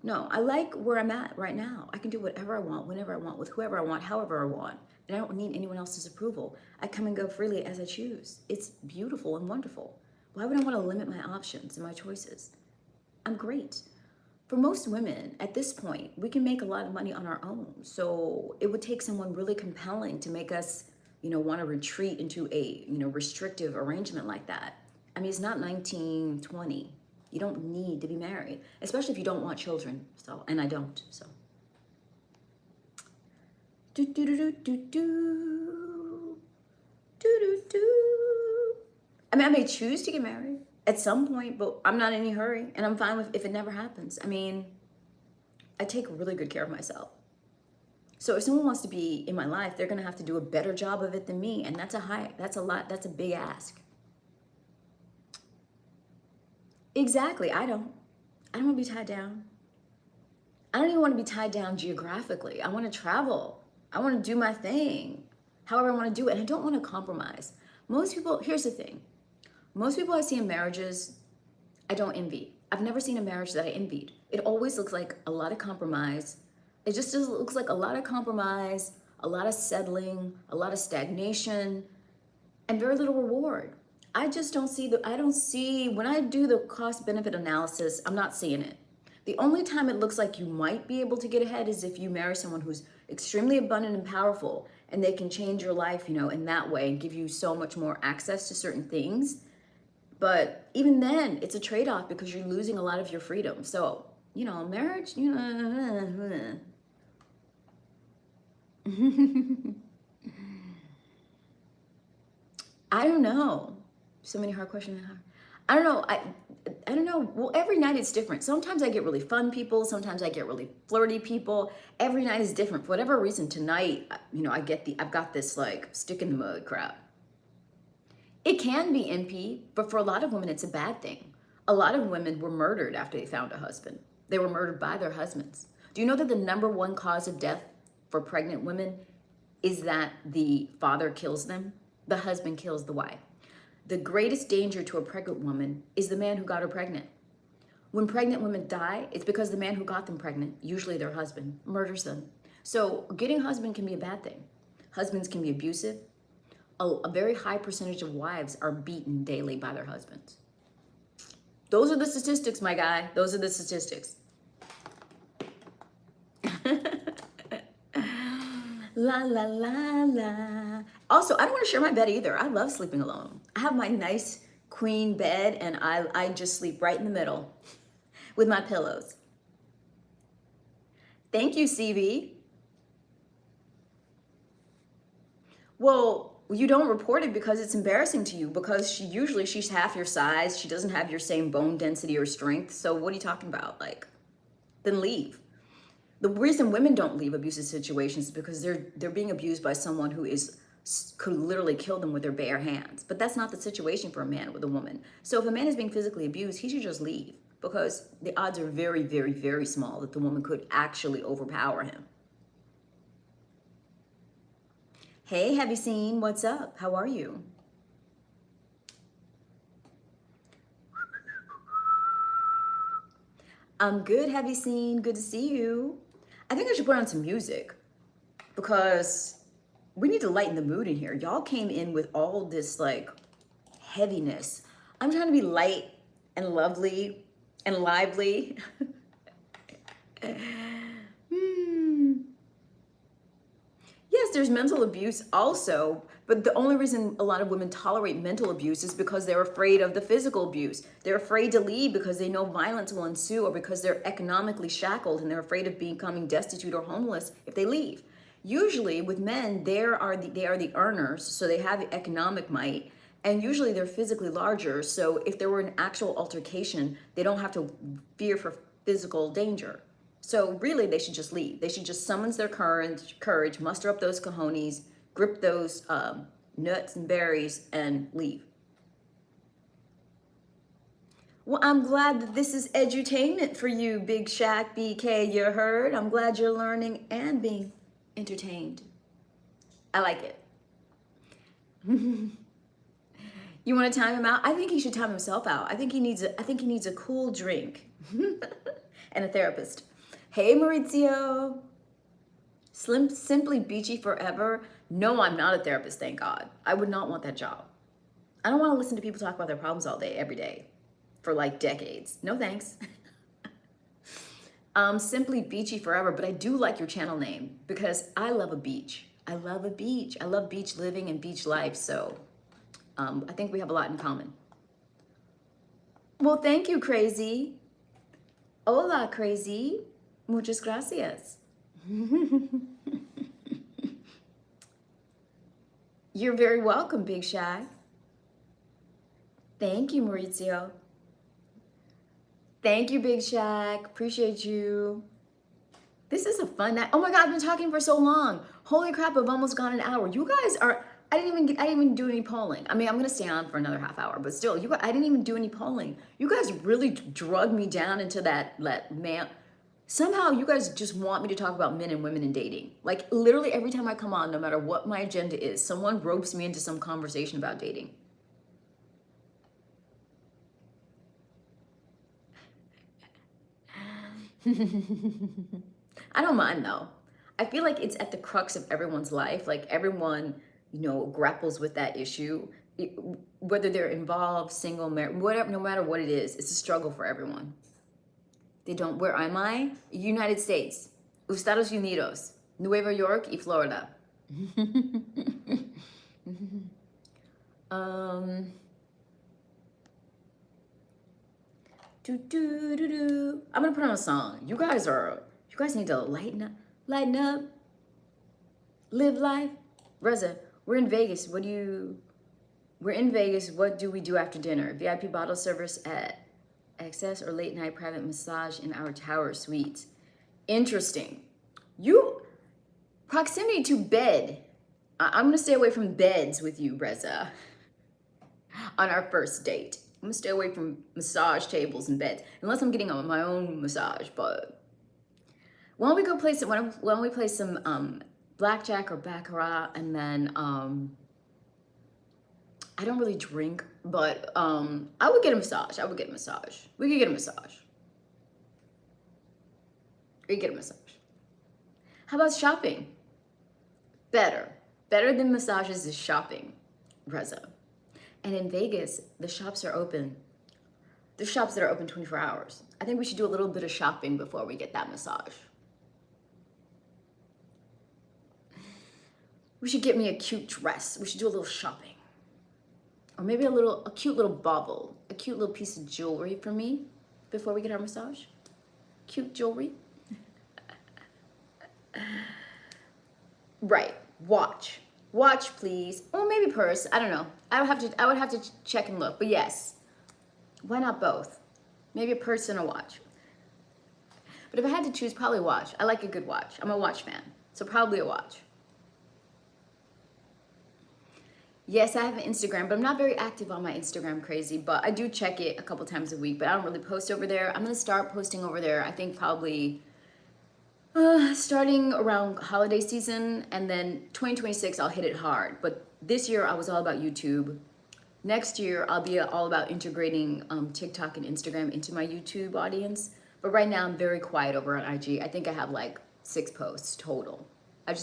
No, I like where I'm at right now. I can do whatever I want, whenever I want, with whoever I want, however I want. And I don't need anyone else's approval. I come and go freely as I choose. It's beautiful and wonderful. Why would I want to limit my options and my choices? I'm great. For most women, at this point, we can make a lot of money on our own. So it would take someone really compelling to make us, want to retreat into a, restrictive arrangement like that. It's not 1920. You don't need to be married, especially if you don't want children. So, and I don't, so. Do, do, do, do, do, do. Do, do, do. I may choose to get married at some point, but I'm not in any hurry, and I'm fine with if it never happens. I take really good care of myself. So if someone wants to be in my life, they're gonna have to do a better job of it than me, and that's a big ask. Exactly, I don't want to be tied down. I don't even want to be tied down geographically. I want to travel. I want to do my thing, however I want to do it, and I don't want to compromise. Most people, here's the thing. Most people I see in marriages, I don't envy. I've never seen a marriage that I envied. It always looks like a lot of compromise. It just looks like a lot of compromise, a lot of settling, a lot of stagnation, and very little reward. I just don't see when I do the cost benefit analysis, I'm not seeing it. The only time it looks like you might be able to get ahead is if you marry someone who's extremely abundant and powerful, and they can change your life, in that way and give you so much more access to certain things. But even then, it's a trade-off because you're losing a lot of your freedom. So, marriage, I don't know. So many hard questions. I don't know. I don't know. Well, every night it's different. Sometimes I get really fun people. Sometimes I get really flirty people. Every night is different. For whatever reason, tonight, I've got this like stick in the mud crowd. It can be NP, but for a lot of women, it's a bad thing. A lot of women were murdered after they found a husband. They were murdered by their husbands. Do you know that the number one cause of death for pregnant women is that the father kills them? The husband kills the wife. The greatest danger to a pregnant woman is the man who got her pregnant. When pregnant women die, it's because the man who got them pregnant, usually their husband, murders them. So getting a husband can be a bad thing. Husbands can be abusive. A very high percentage of wives are beaten daily by their husbands. Those are the statistics, my guy. Those are the statistics. La, la, la, la. Also, I don't want to share my bed either. I love sleeping alone. I have my nice queen bed and I just sleep right in the middle with my pillows. Thank you, CB. Well, you don't report it because it's embarrassing to you, because she's half your size. She doesn't have your same bone density or strength. So what are you talking about? Like, then leave. The reason women don't leave abusive situations is because they're being abused by someone who could literally kill them with their bare hands. But that's not the situation for a man with a woman. So if a man is being physically abused, he should just leave, because the odds are very, very, very small that the woman could actually overpower him. Hey, have you seen? What's up? How are you? I'm good, have you seen? Good to see you. I think I should put on some music because we need to lighten the mood in here. Y'all came in with all this like heaviness. I'm trying to be light and lovely and lively. Yes, there's mental abuse also, but the only reason a lot of women tolerate mental abuse is because they're afraid of the physical abuse. They're afraid to leave because they know violence will ensue, or because they're economically shackled and they're afraid of becoming destitute or homeless if they leave. Usually with men, they are the earners, so they have the economic might, and usually they're physically larger, so if there were an actual altercation, they don't have to fear for physical danger. So really, they should just leave. They should just summon their courage, muster up those cojones, grip those nuts and berries, and leave. Well, I'm glad that this is edutainment for you, Big Shaq BK, you heard? I'm glad you're learning and being entertained. I like it. You want to time him out? I think he should time himself out. I think he needs a cool drink and a therapist. Hey, Maurizio. Simply Beachy forever. No, I'm not a therapist, thank God. I would not want that job. I don't want to listen to people talk about their problems all day, every day, for like decades. No thanks. Simply Beachy forever, but I do like your channel name because I love a beach. I love a beach. I love beach living and beach life, so I think we have a lot in common. Well, thank you, Crazy. Hola, Crazy. Muchas gracias. You're very welcome, Big Shy. Thank you, Maurizio. Thank you, Big Shaq. Appreciate you. This is a fun night. Oh my God, I've been talking for so long. Holy crap, I've almost gone an hour. You guys are, I didn't even do any polling. I mean, I'm gonna stay on for another half hour, but still, I didn't even do any polling. You guys really drug me down into that man. Somehow you guys just want me to talk about men and women and dating. Like literally every time I come on, no matter what my agenda is, someone ropes me into some conversation about dating. I don't mind though. I feel like it's at the crux of everyone's life. Like everyone, grapples with that issue. Whether they're involved, single, married, whatever, no matter what it is, it's a struggle for everyone. They don't, where am I? United States, Estados Unidos, Nueva York y Florida. I'm gonna put on a song. You guys need to lighten up, live life. Reza, we're in Vegas. We're in Vegas. What do we do after dinner? VIP bottle service at Access or late night private massage in our tower suites. Interesting. Proximity to bed. I'm gonna stay away from beds with you, Reza, on our first date. I'm gonna stay away from massage tables and beds unless I'm getting my own massage. But why don't we go play some? Why don't we play some blackjack or baccarat, and then I don't really drink, but I would get a massage. I would get a massage. We could get a massage. We could get a massage. How about shopping? Better than massages is shopping, Reza. And in Vegas, the shops are open. There's shops that are open 24 hours. I think we should do a little bit of shopping before we get that massage. We should get me a cute dress. We should do a little shopping. Or maybe a cute little bauble, a cute little piece of jewelry for me before we get our massage. Cute jewelry. Right, watch, please. Or maybe purse, I don't know. I would have to check and look, but yes. Why not both? Maybe a purse and a watch. But if I had to choose, probably watch. I like a good watch. I'm a watch fan, so probably a watch. Yes, I have an Instagram, but I'm not very active on my Instagram, crazy, but I do check it a couple times a week, but I don't really post over there. I'm gonna start posting over there, I think probably starting around holiday season, and then 2026, I'll hit it hard. But this year, I was all about YouTube. Next year, I'll be all about integrating TikTok and Instagram into my YouTube audience. But right now, I'm very quiet over on IG. I think I have like 6 posts total. I'm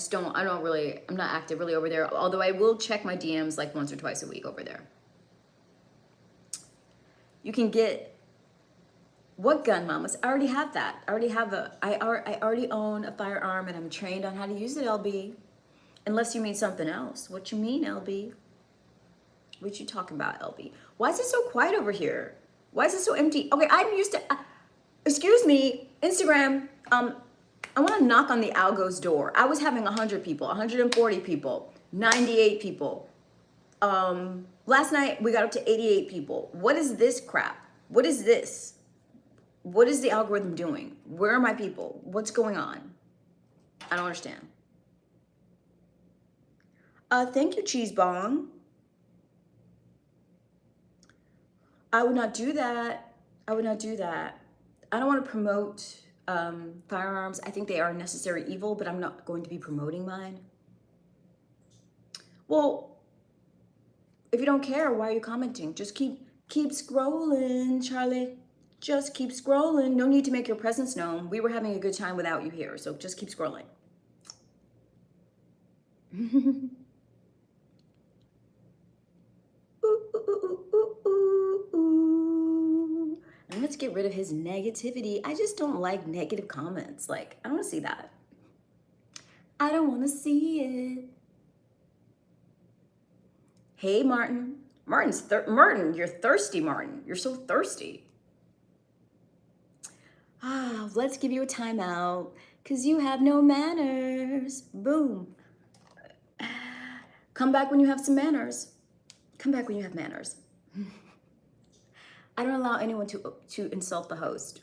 not active really over there, although I will check my DMs like once or twice a week over there. You can get, what gun, mamas? I already have that. I already own a firearm and I'm trained on how to use it, LB. Unless you mean something else. What you mean, LB? What you talking about, LB? Why is it so quiet over here? Why is it so empty? Okay, I'm used to, excuse me, Instagram, I want to knock on the algo's door. I was having 100 people, 140 people, 98 people. Last night we got up to 88 people. What is this crap? What is this? What is the algorithm doing? Where are my people? What's going on? I don't understand. Thank you, Cheese Bong. I would not do that. I would not do that. I don't want to promote firearms. I think they are a necessary evil, but I'm not going to be promoting mine. Well, if you don't care, why are you commenting? Just keep scrolling, Charlie. Just keep scrolling. No need to make your presence known. We were having a good time without you here, so just keep scrolling. Ooh, ooh, ooh, ooh, ooh. And let's get rid of his negativity. I just don't like negative comments. Like, I don't want to see that. I don't want to see it. Hey, Martin. Martin, you're thirsty, Martin. You're so thirsty. Let's give you a timeout because you have no manners. Boom. Come back when you have some manners. Come back when you have manners. I don't allow anyone to insult the host.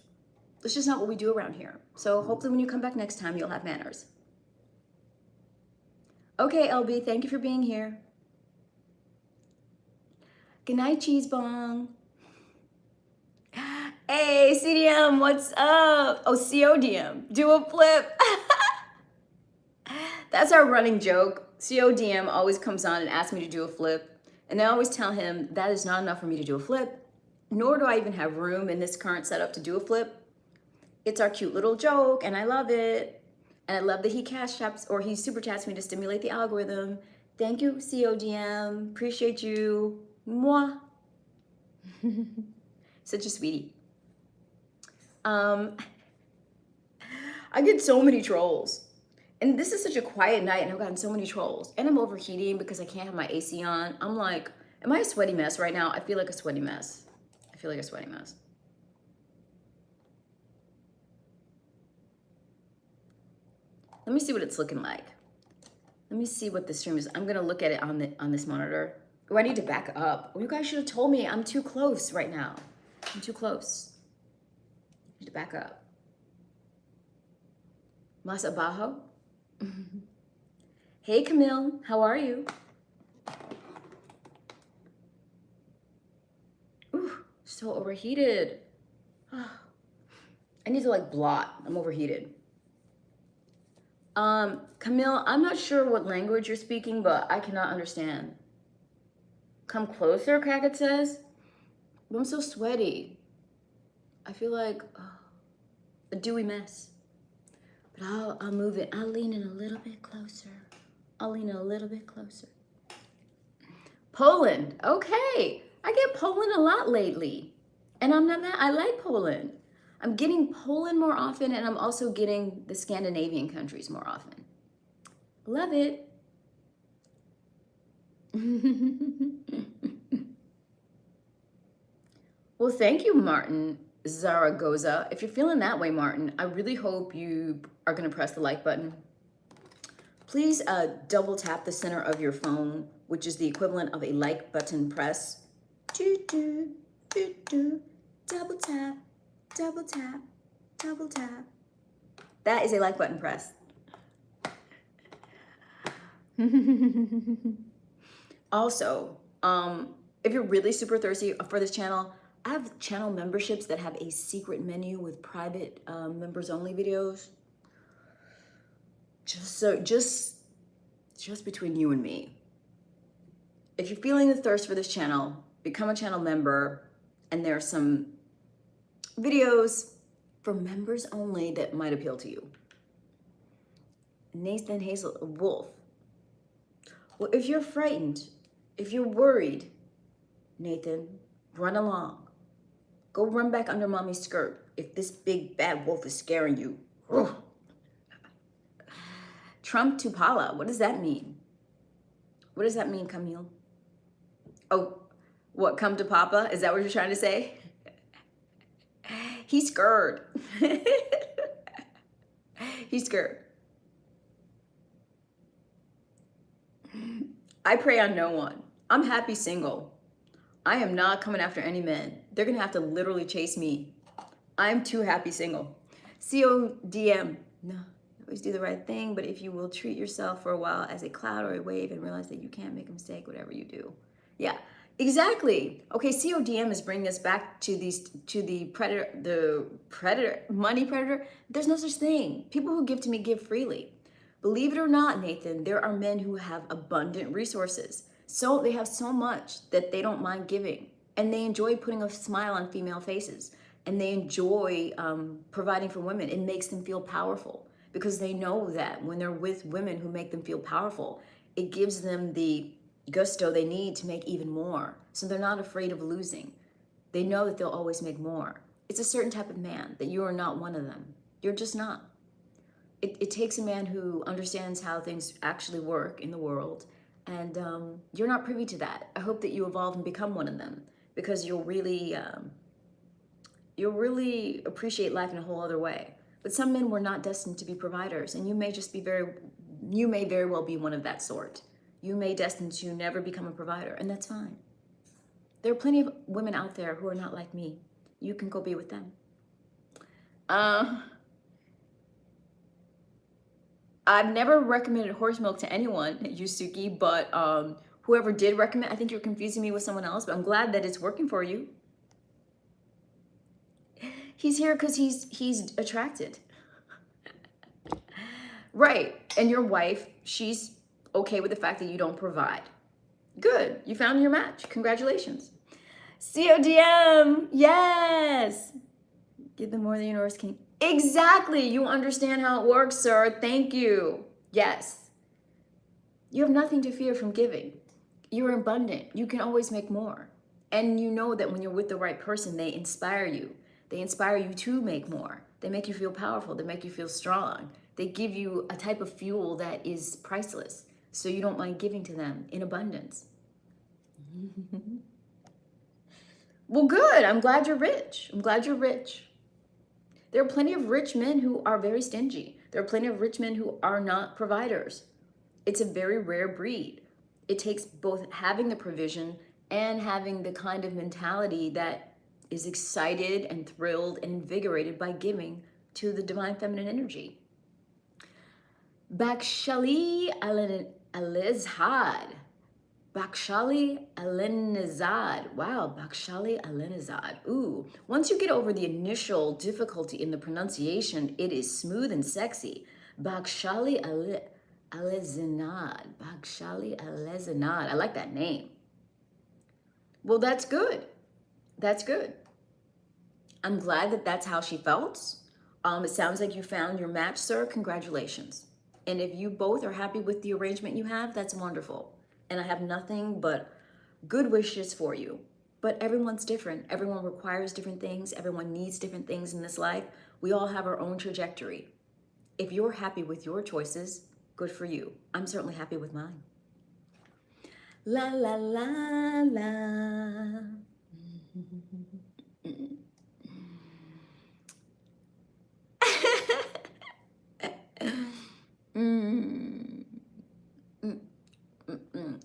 That's just not what we do around here. So hopefully when you come back next time, you'll have manners. Okay, LB, thank you for being here. Good night, Cheese Bong. Hey, CDM, what's up? Oh, CODM, do a flip. That's our running joke. CODM always comes on and asks me to do a flip. And I always tell him that is not enough for me to do a flip, nor do I even have room in this current setup to do a flip. It's our cute little joke, and I love it. And I love that he cash apps or he super chats me to stimulate the algorithm. Thank you, CODM. Appreciate you. Mwah. Such a sweetie. I get so many trolls. And this is such a quiet night and I've gotten so many trolls. And I'm overheating because I can't have my AC on. I'm like, am I a sweaty mess right now? I feel like a sweaty mess. I feel like a sweaty mess. Let me see what it's looking like. Let me see what the stream is. I'm gonna look at it on this monitor. Oh, I need to back up. Oh, you guys should have told me I'm too close right now. I'm too close. I need to back up. Masa Bajo. Hey, Camille, how are you? Ooh. so overheated. I need to like blot. I'm overheated. Camille, I'm not sure what language you're speaking, but I cannot understand. Come closer, Crackett says. But I'm so sweaty. I feel like a dewy mess. But I'll move it. I'll lean in a little bit closer. I'll lean in a little bit closer. Poland. Okay. I get Poland a lot lately. And I'm not mad. I like Poland. I'm getting Poland more often, and I'm also getting the Scandinavian countries more often. Love it. Well, thank you, Martin Zaragoza. If you're feeling that way, Martin, I really hope you are going to press the like button. Please double tap the center of your phone, which is the equivalent of a like button press. Double tap, double tap, double tap. That is a like button press. Also, if you're really super thirsty for this channel, I have channel memberships that have a secret menu with private members only videos. Just between you and me. If you're feeling the thirst for this channel, become a channel member, and there are some videos for members only that might appeal to you. Nathan Hazel Wolf. Well, if you're frightened, if you're worried, Nathan, run along. Go run back under mommy's skirt if this big bad wolf is scaring you. Ugh. Trump to Pala, what does that mean? What does that mean, Camille? Oh, what, come to Papa? Is that what you're trying to say? He's scared. He's scared. I prey on no one. I'm happy single. I am not coming after any men. They're gonna have to literally chase me. I'm too happy single. CODM. No, always do the right thing, but if you will treat yourself for a while as a cloud or a wave and realize that you can't make a mistake, whatever you do. Yeah, exactly. Okay, CODM is bringing us back to the predator, money predator. There's no such thing. People who give to me give freely. Believe it or not, Nathan, there are men who have abundant resources. So they have so much that they don't mind giving, and they enjoy putting a smile on female faces, and they enjoy providing for women. It makes them feel powerful because they know that when they're with women who make them feel powerful, it gives them the gusto they need to make even more. So they're not afraid of losing. They know that they'll always make more. It's a certain type of man that you are not one of them. You're just not. It takes a man who understands how things actually work in the world, and you're not privy to that. I hope that you evolve and become one of them, because you'll really appreciate life in a whole other way. But some men were not destined to be providers, and you may very well be one of that sort. You may destined to never become a provider, and that's fine. There are plenty of women out there who are not like me. You can go be with them. I've never recommended horse milk to anyone, Yusuki, but whoever did recommend, I think you're confusing me with someone else, but I'm glad that it's working for you. He's here because he's attracted. Right, and your wife, she's okay with the fact that you don't provide. Good, you found your match, congratulations. CODM, yes. Give them more than the universe can. Exactly, you understand how it works, sir. Thank you. Yes. You have nothing to fear from giving. You're abundant. You can always make more. And you know that when you're with the right person, they inspire you. They inspire you to make more. They make you feel powerful. They make you feel strong. They give you a type of fuel that is priceless, so you don't mind giving to them in abundance. Well, good. I'm glad you're rich. I'm glad you're rich. There are plenty of rich men who are very stingy. There are plenty of rich men who are not providers. It's a very rare breed. It takes both having the provision and having the kind of mentality that is excited and thrilled and invigorated by giving to the divine feminine energy. Bakshali Alizhad. Bakshali Alenizad. Wow, Bakshali Alenizad. Ooh, once you get over the initial difficulty in the pronunciation, it is smooth and sexy. Bakshali Alezinad. Bakshali Alezinad. I like that name. Well, that's good. That's good. I'm glad that that's how she felt. It sounds like you found your match, sir. Congratulations. And if you both are happy with the arrangement you have, that's wonderful. And I have nothing but good wishes for you. But everyone's different. Everyone requires different things. Everyone needs different things in this life. We all have our own trajectory. If you're happy with your choices, good for you. I'm certainly happy with mine. La la la la. Mm, mm,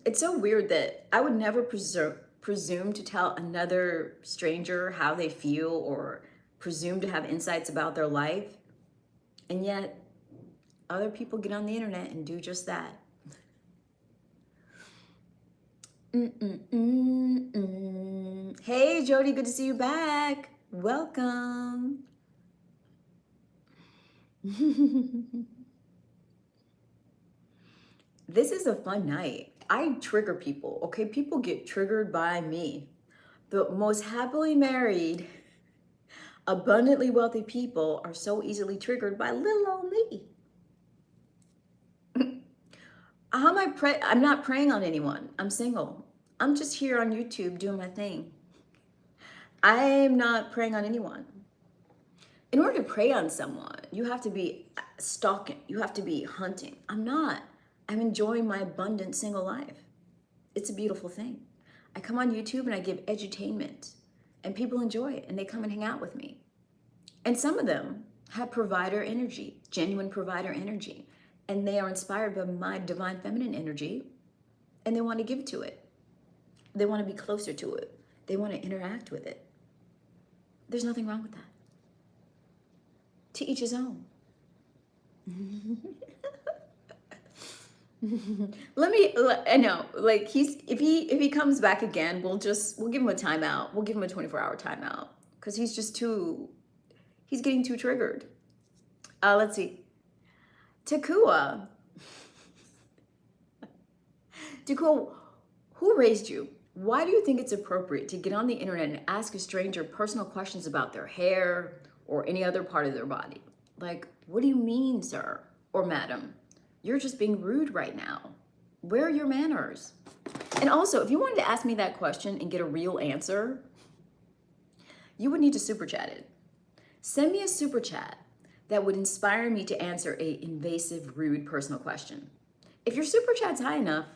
It's so weird that I would never presume to tell another stranger how they feel or presume to have insights about their life. And yet, other people get on the internet and do just that. Hey, Jody, good to see you back. Welcome. This is a fun night. I trigger people, okay? People get triggered by me. The most happily married, abundantly wealthy people are so easily triggered by little old me. How am I'm not preying on anyone. I'm single. I'm just here on YouTube doing my thing. I'm not preying on anyone. In order to prey on someone, you have to be stalking. You have to be hunting. I'm not. I'm enjoying my abundant single life. It's a beautiful thing. I come on YouTube and I give edutainment, and people enjoy it, and they come and hang out with me. And some of them have provider energy, genuine provider energy, and they are inspired by my divine feminine energy, and they want to give to it. They want to be closer to it. They want to interact with it. There's nothing wrong with that. To each his own. I know, like if he comes back again, we'll give him a timeout. We'll give him a 24-hour timeout because he's getting too triggered. Let's see. Takua, who raised you? Why do you think it's appropriate to get on the internet and ask a stranger personal questions about their hair or any other part of their body? Like, what do you mean, sir or madam? You're just being rude right now. Where are your manners? And also, if you wanted to ask me that question and get a real answer, you would need to super chat it. Send me a super chat that would inspire me to answer a invasive, rude, personal question. If your super chat's high enough,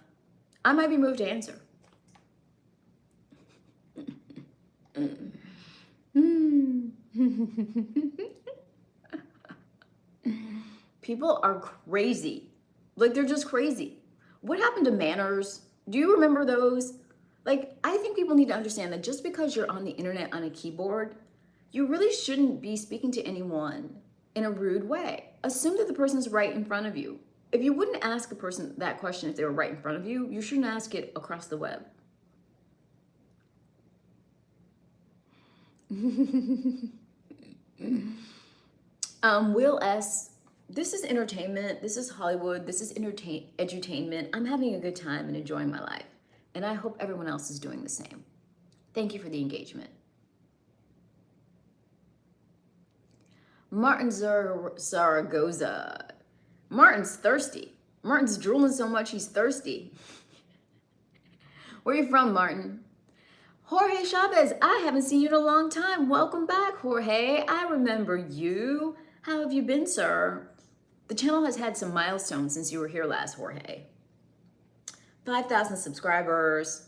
I might be moved to answer. People are crazy. Like, they're just crazy. What happened to manners? Do you remember those? Like, I think people need to understand that just because you're on the internet on a keyboard, you really shouldn't be speaking to anyone in a rude way. Assume that the person's right in front of you. If you wouldn't ask a person that question if they were right in front of you, you shouldn't ask it across the web. Will S., this is entertainment, this is Hollywood, this is edutainment. I'm having a good time and enjoying my life. And I hope everyone else is doing the same. Thank you for the engagement. Martin Zaragoza. Martin's thirsty. Martin's drooling so much he's thirsty. Where are you from, Martin? Jorge Chavez, I haven't seen you in a long time. Welcome back, Jorge. I remember you. How have you been, sir? The channel has had some milestones since you were here last, Jorge. 5,000 subscribers,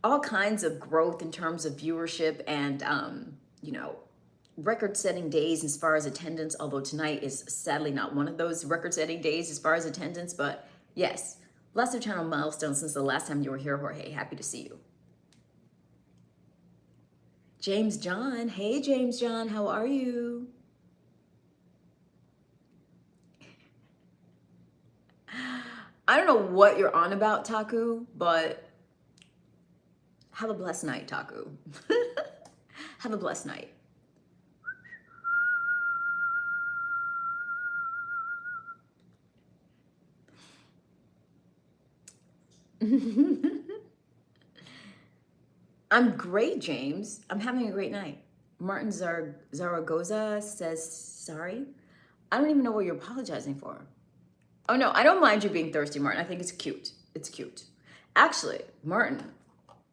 all kinds of growth in terms of viewership and, record-setting days as far as attendance, although tonight is sadly not one of those record-setting days as far as attendance, but yes, lots of channel milestones since the last time you were here, Jorge. Happy to see you. James John. Hey, James John, how are you? I don't know what you're on about, Taku, but have a blessed night, Taku. Have a blessed night. I'm great, James. I'm having a great night. Martin Zaragoza says, sorry. I don't even know what you're apologizing for. Oh no, I don't mind you being thirsty, Martin. I think it's cute. It's cute. Actually, Martin,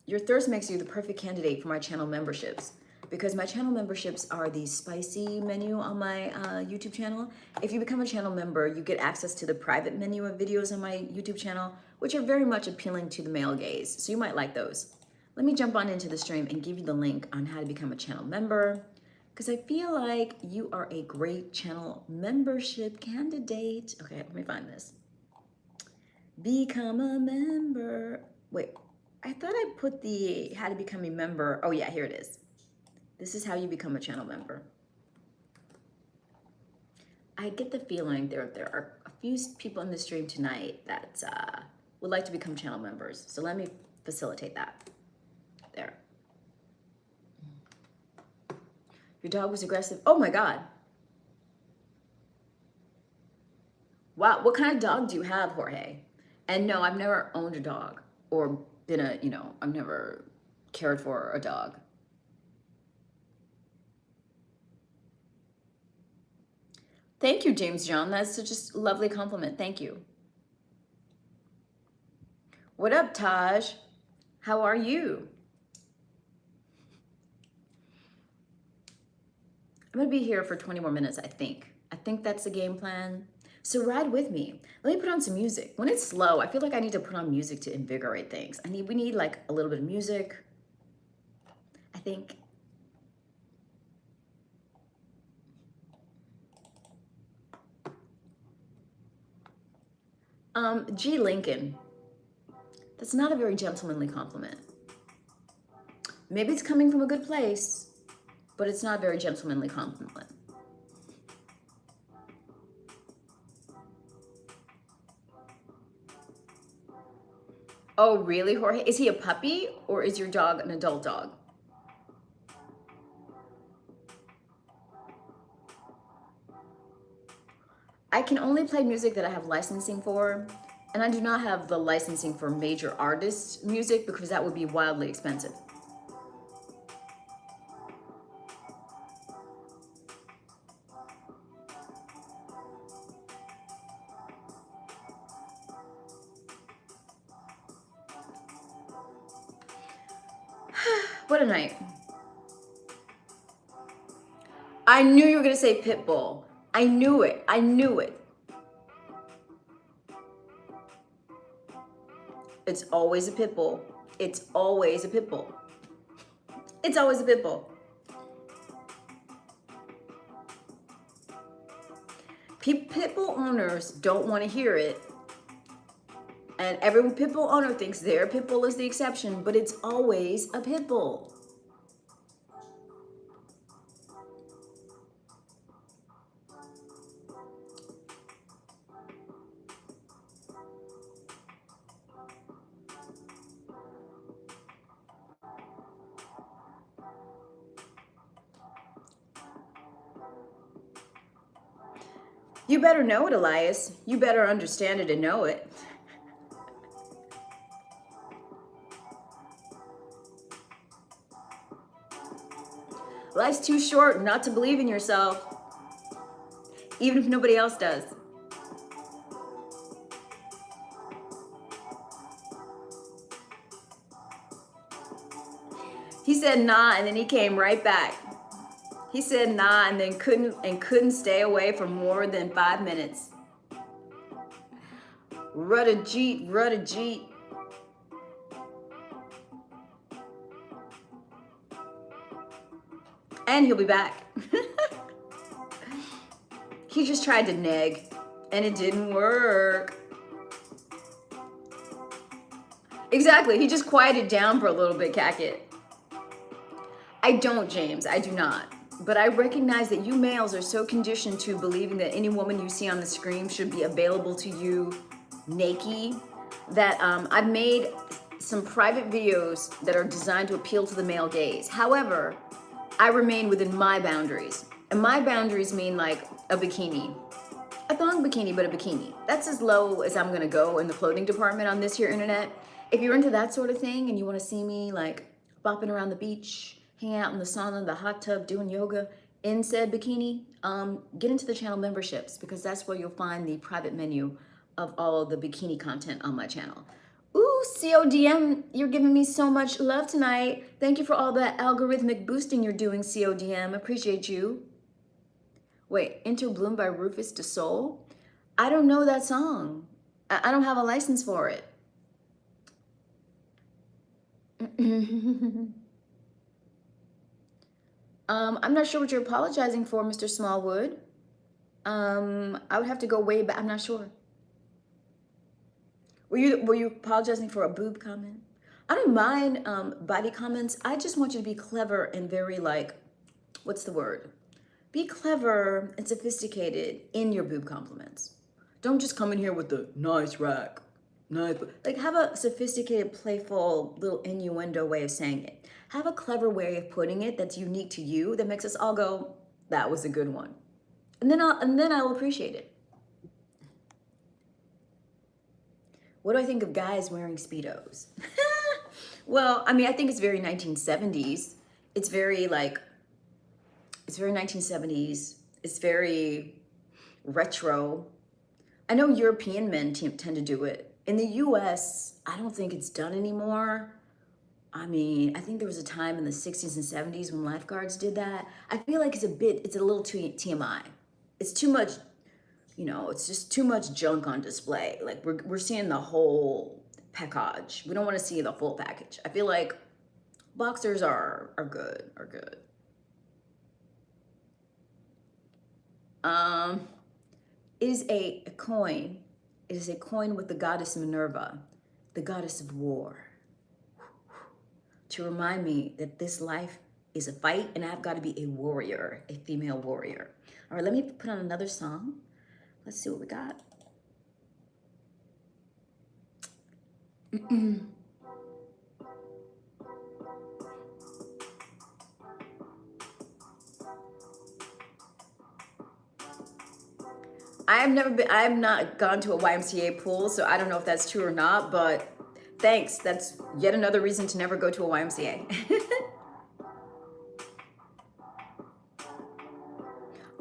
your thirst makes you the perfect candidate for my channel memberships, because my channel memberships are the spicy menu on my YouTube channel. If you become a channel member, you get access to the private menu of videos on my YouTube channel, which are very much appealing to the male gaze. So you might like those. Let me jump on into the stream and give you the link on how to become a channel member, because I feel like you are a great channel membership candidate. Okay, let me find this. Become a member. Wait, I thought I put the how to become a member. Oh yeah, here it is. This is how you become a channel member. I get the feeling there are a few people in the stream tonight that would like to become channel members. So let me facilitate that. There. Your dog was aggressive. Oh my God. Wow, what kind of dog do you have, Jorge? And no, I've never owned a dog or been a, I've never cared for a dog. Thank you, James John. That's such a lovely compliment. Thank you. What up, Taj? How are you? I'm gonna be here for 20 more minutes, I think. I think that's the game plan. So ride with me. Let me put on some music. When it's slow, I feel like I need to put on music to invigorate things. We need like a little bit of music, I think. G. Lincoln. That's not a very gentlemanly compliment. Maybe it's coming from a good place, but it's not a very gentlemanly compliment. Oh, really, Jorge? Is he a puppy or is your dog an adult dog? I can only play music that I have licensing for, and I do not have the licensing for major artists' music because that would be wildly expensive. What a night. I knew you were going to say Pitbull. I knew it. I knew it. It's always a Pitbull. It's always a Pitbull. It's always a Pitbull. Pitbull owners don't want to hear it. And every Pitbull owner thinks their Pitbull is the exception, but it's always a Pitbull. You better know it, Elias. You better understand it and know it. Life's too short not to believe in yourself, even if nobody else does. He said nah, and then he came right back. He said nah, and then couldn't stay away for more than 5 minutes. Rudda jeet, rudda jeet. And he'll be back. He just tried to neg, and it didn't work. Exactly, he just quieted down for a little bit, Cacket. I don't, James, I do not. But I recognize that you males are so conditioned to believing that any woman you see on the screen should be available to you naked, that I've made some private videos that are designed to appeal to the male gaze. However, I remain within my boundaries. And my boundaries mean like a bikini. A thong bikini, but a bikini. That's as low as I'm gonna go in the clothing department on this here internet. If you're into that sort of thing and you wanna see me like bopping around the beach, hanging out in the sauna, the hot tub, doing yoga in said bikini, get into the channel memberships, because that's where you'll find the private menu of all of the bikini content on my channel. Ooh, CODM, you're giving me so much love tonight. Thank you for all the algorithmic boosting you're doing, CODM. Appreciate you. Wait, Into Bloom by Rufus Du Sol? I don't know that song. I don't have a license for it. I'm not sure what you're apologizing for, Mr. Smallwood. I would have to go way back. I'm not sure. Were you apologizing for a boob comment? I don't mind body comments. I just want you to be clever and very like, what's the word? Be clever and sophisticated in your boob compliments. Don't just come in here with the nice rack. Nice. Like, have a sophisticated, playful, little innuendo way of saying it. Have a clever way of putting it that's unique to you, that makes us all go, that was a good one. And then I'll appreciate it. What do I think of guys wearing Speedos? Well, I mean, I think it's very 1970s. It's very like, it's very 1970s. It's very retro. I know European men tend to do it. In the US, I don't think it's done anymore. I mean, I think there was a time in the 60s and 70s when lifeguards did that. I feel like it's a little too TMI. It's too much, you know, it's just too much junk on display. Like we're seeing the whole package. We don't want to see the full package. I feel like boxers are good. It is a coin. It is a coin with the goddess Minerva, the goddess of war, to remind me that this life is a fight and I've got to be a warrior, a female warrior. All right, let me put on another song. Let's see what we got. I've not gone to a YMCA pool, so I don't know if that's true or not, but thanks. That's yet another reason to never go to a YMCA.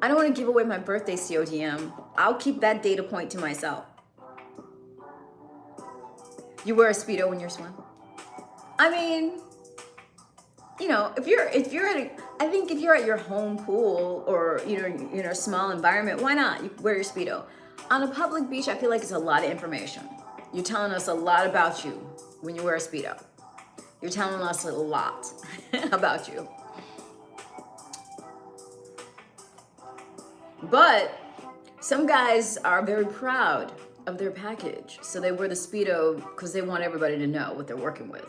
I don't want to give away my birthday, CODM. I'll keep that data point to myself. You wear a Speedo when you're swimming? I mean, you know, if you're I think if you're at your home pool or in a small environment, why not? You wear your Speedo. On a public beach, I feel like it's a lot of information. You're telling us a lot about you when you wear a Speedo. You're telling us a lot about you. But some guys are very proud of their package, so they wear the Speedo because they want everybody to know what they're working with.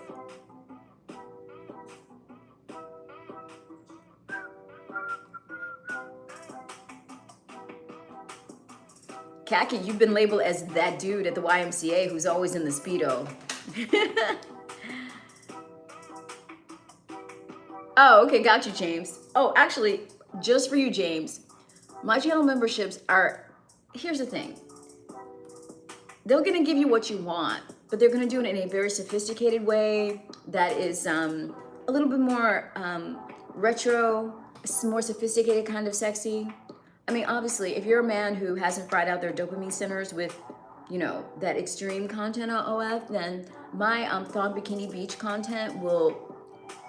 Khaki, you've been labeled as that dude at the YMCA who's always in the Speedo. Oh, okay, got you, James. Oh, actually, just for you, James, my channel memberships are, here's the thing. They're gonna give you what you want, but they're gonna do it in a very sophisticated way that is a little bit more retro, more sophisticated kind of sexy. I mean, obviously, if you're a man who hasn't fried out their dopamine centers with, that extreme content on OF, then my thong bikini beach content will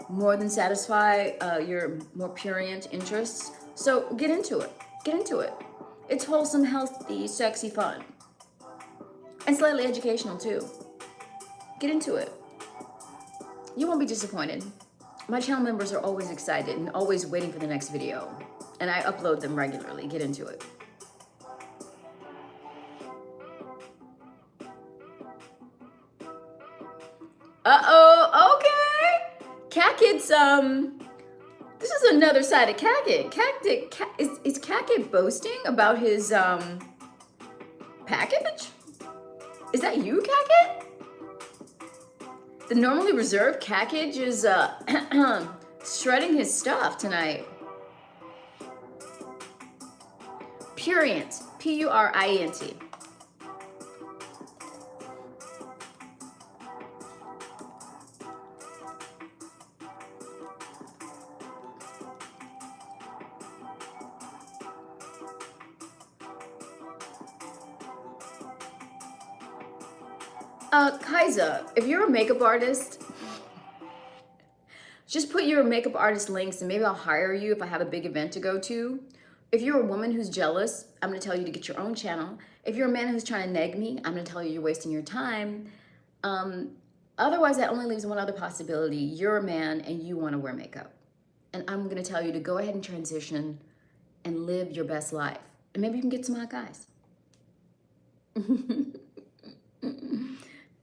more than satisfy your more prurient interests. So get into it. Get into it. It's wholesome, healthy, sexy fun. And slightly educational too. Get into it. You won't be disappointed. My channel members are always excited and always waiting for the next video. And I upload them regularly. Get into it. Uh-oh, okay. Kakid's, this is another side of Kakid. Is Kakid boasting about his, package? Is that you, Kakit? The normally reserved Kakit is shredding his stuff tonight. Purient, P-U-R-I-E-N-T. Kaiser, if you're a makeup artist, just put your makeup artist links and maybe I'll hire you if I have a big event to go to. If you're a woman who's jealous, I'm gonna tell you to get your own channel. If you're a man who's trying to neg me, I'm gonna tell you you're wasting your time. Otherwise, that only leaves one other possibility. You're a man and you wanna wear makeup. And I'm gonna tell you to go ahead and transition and live your best life. And maybe you can get some hot guys.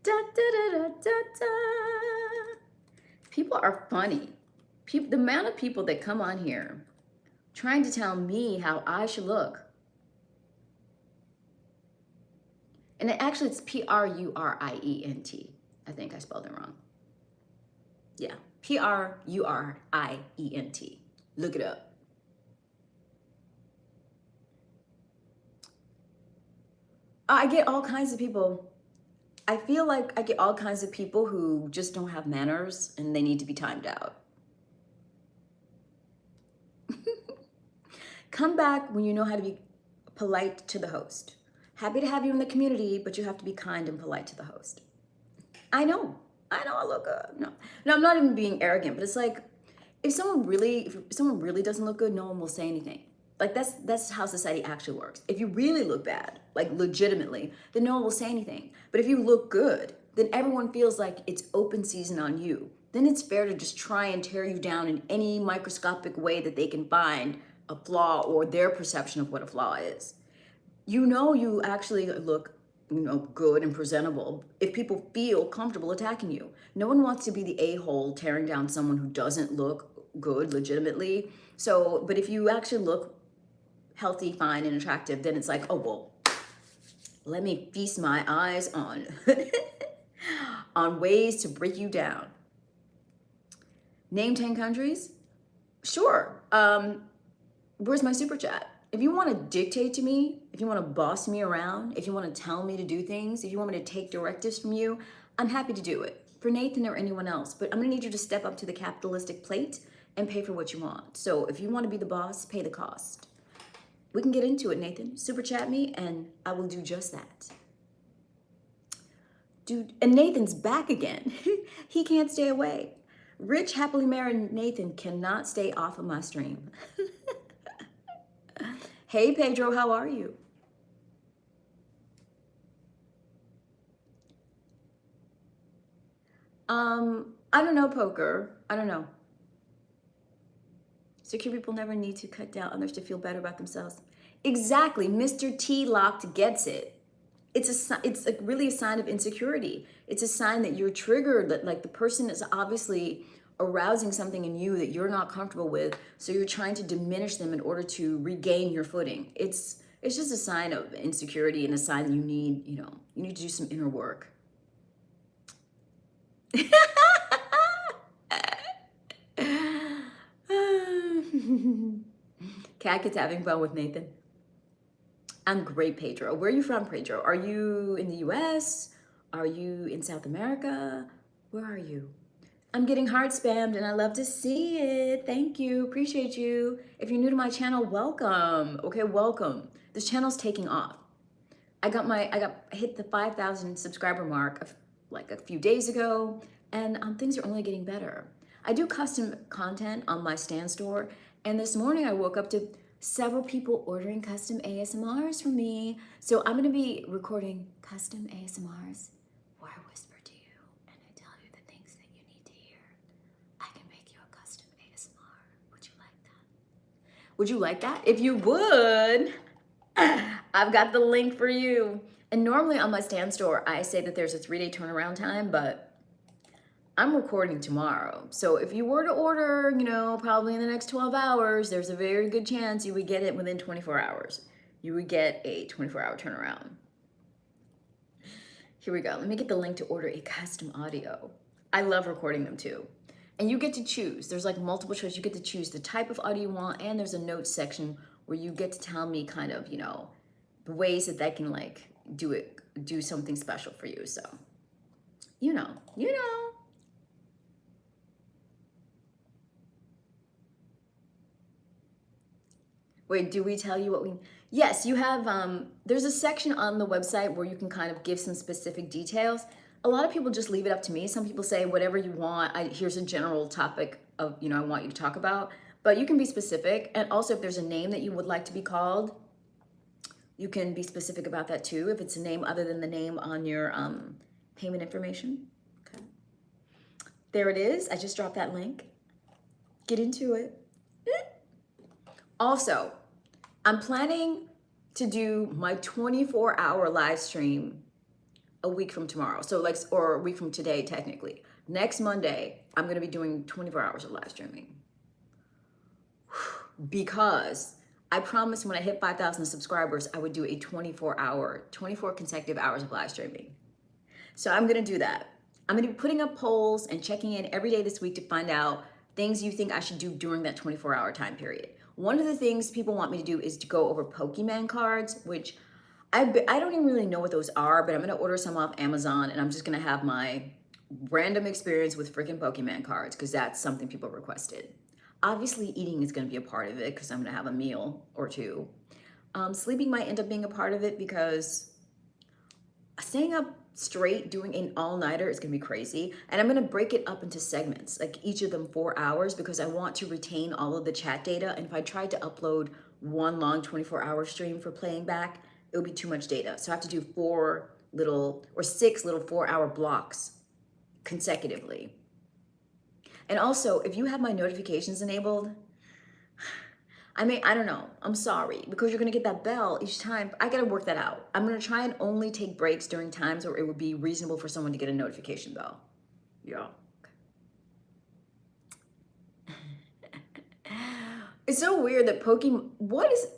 Da, da, da, da, da. People are funny. The amount of people that come on here trying to tell me how I should look. And actually it's P-R-U-R-I-E-N-T. I think I spelled it wrong. Yeah, P-R-U-R-I-E-N-T. Look it up. I get all kinds of people. I feel like I get all kinds of people who just don't have manners and they need to be timed out. Come back when you know how to be polite to the host. Happy to have you in the community, but you have to be kind and polite to the host. I know I look good. No, I'm not even being arrogant, but it's like, if someone really doesn't look good, no one will say anything. Like that's how society actually works. If you really look bad, like legitimately, then no one will say anything. But if you look good, then everyone feels like it's open season on you. Then it's fair to just try and tear you down in any microscopic way that they can find a flaw or their perception of what a flaw is. You know you actually look, good and presentable if people feel comfortable attacking you. No one wants to be the a-hole tearing down someone who doesn't look good legitimately. So, but if you actually look healthy, fine, and attractive, then it's like, oh, well, let me feast my eyes on on ways to break you down. Name 10 countries? Sure. Where's my super chat? If you want to dictate to me, if you want to boss me around, if you want to tell me to do things, if you want me to take directives from you, I'm happy to do it for Nathan or anyone else. But I'm going to need you to step up to the capitalistic plate and pay for what you want. So if you want to be the boss, pay the cost. We can get into it, Nathan. Super chat me and I will do just that. Dude, and Nathan's back again. He can't stay away. Rich, happily married Nathan cannot stay off of my stream. Hey, Pedro, how are you? I don't know, Poker. I don't know. Secure people never need to cut down others to feel better about themselves. Exactly. Mr. T Locked gets it. It's really a sign of insecurity. It's a sign that you're triggered, that like the person is obviously arousing something in you that you're not comfortable with. So you're trying to diminish them in order to regain your footing. It's just a sign of insecurity and a sign that you need, you need to do some inner work. Kakit's having fun with Nathan. I'm great, Pedro. Where are you from, Pedro? Are you in the US? Are you in South America? Where are you? I'm getting heart spammed and I love to see it. Thank you, appreciate you. If you're new to my channel, welcome. Okay, welcome. This channel's taking off. I hit the 5,000 subscriber mark like a few days ago, and things are only getting better. I do custom content on my Stan Store, and this morning I woke up to several people ordering custom ASMRs from me. So I'm gonna be recording custom ASMRs where I whisper to you and I tell you the things that you need to hear. I can make you a custom ASMR. Would you like that? Would you like that? If you would, I've got the link for you. And normally on my Stan Store, I say that there's a 3-day turnaround time, but I'm recording tomorrow. So if you were to order, probably in the next 12 hours, there's a very good chance you would get it within 24 hours. You would get a 24-hour turnaround. Here we go. Let me get the link to order a custom audio. I love recording them too. And you get to choose. There's like multiple choices. You get to choose the type of audio you want, and there's a notes section where you get to tell me kind of, you know, the ways that can like do something special for you. So, you know. Wait, do we tell you what we, yes, you have, there's a section on the website where you can kind of give some specific details. A lot of people just leave it up to me. Some people say whatever you want. Here's a general topic of, you know, I want you to talk about, but you can be specific. And also if there's a name that you would like to be called, you can be specific about that too. If it's a name other than the name on your payment information. Okay. There it is. I just dropped that link. Get into it. Also, I'm planning to do my 24-hour live stream a week from tomorrow. So like, or a week from today, technically. Next Monday, I'm gonna be doing 24 hours of live streaming. Because I promised when I hit 5,000 subscribers, I would do a 24 consecutive hours of live streaming. So I'm gonna do that. I'm gonna be putting up polls and checking in every day this week to find out things you think I should do during that 24-hour time period. One of the things people want me to do is to go over Pokemon cards, which I don't even really know what those are, but I'm gonna order some off Amazon and I'm just gonna have my random experience with freaking Pokemon cards because that's something people requested. Obviously eating is gonna be a part of it because I'm gonna have a meal or two. Sleeping might end up being a part of it because staying up straight doing an all-nighter is gonna be crazy. And I'm gonna break it up into segments, like each of them 4 hours, because I want to retain all of the chat data. And if I tried to upload one long 24-hour stream for playing back, it would be too much data. So I have to do 6 little 4-hour blocks consecutively. And also, if you have my notifications enabled, I don't know, I'm sorry, because you're gonna get that bell each time. I gotta work that out. I'm gonna try and only take breaks during times where it would be reasonable for someone to get a notification bell. Yeah. It's so weird that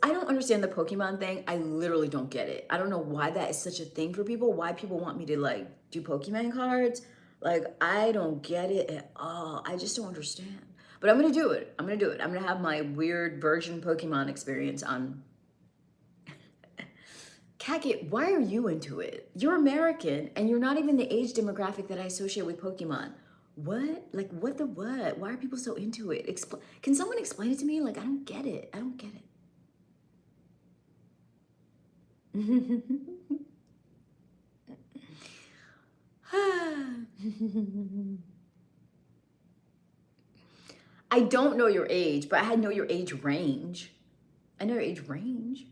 I don't understand the Pokemon thing. I literally don't get it. I don't know why that is such a thing for people, why people want me to like do Pokemon cards. Like, I don't get it at all. I just don't understand. But I'm gonna do it. I'm gonna have my weird virgin Pokemon experience on. Kakit, why are you into it? You're American and you're not even the age demographic that I associate with Pokemon. What? Like, what the what? Why are people so into it? Can someone explain it to me? Like, I don't get it. I don't get it. I don't know your age, but I know your age range. I know your age range.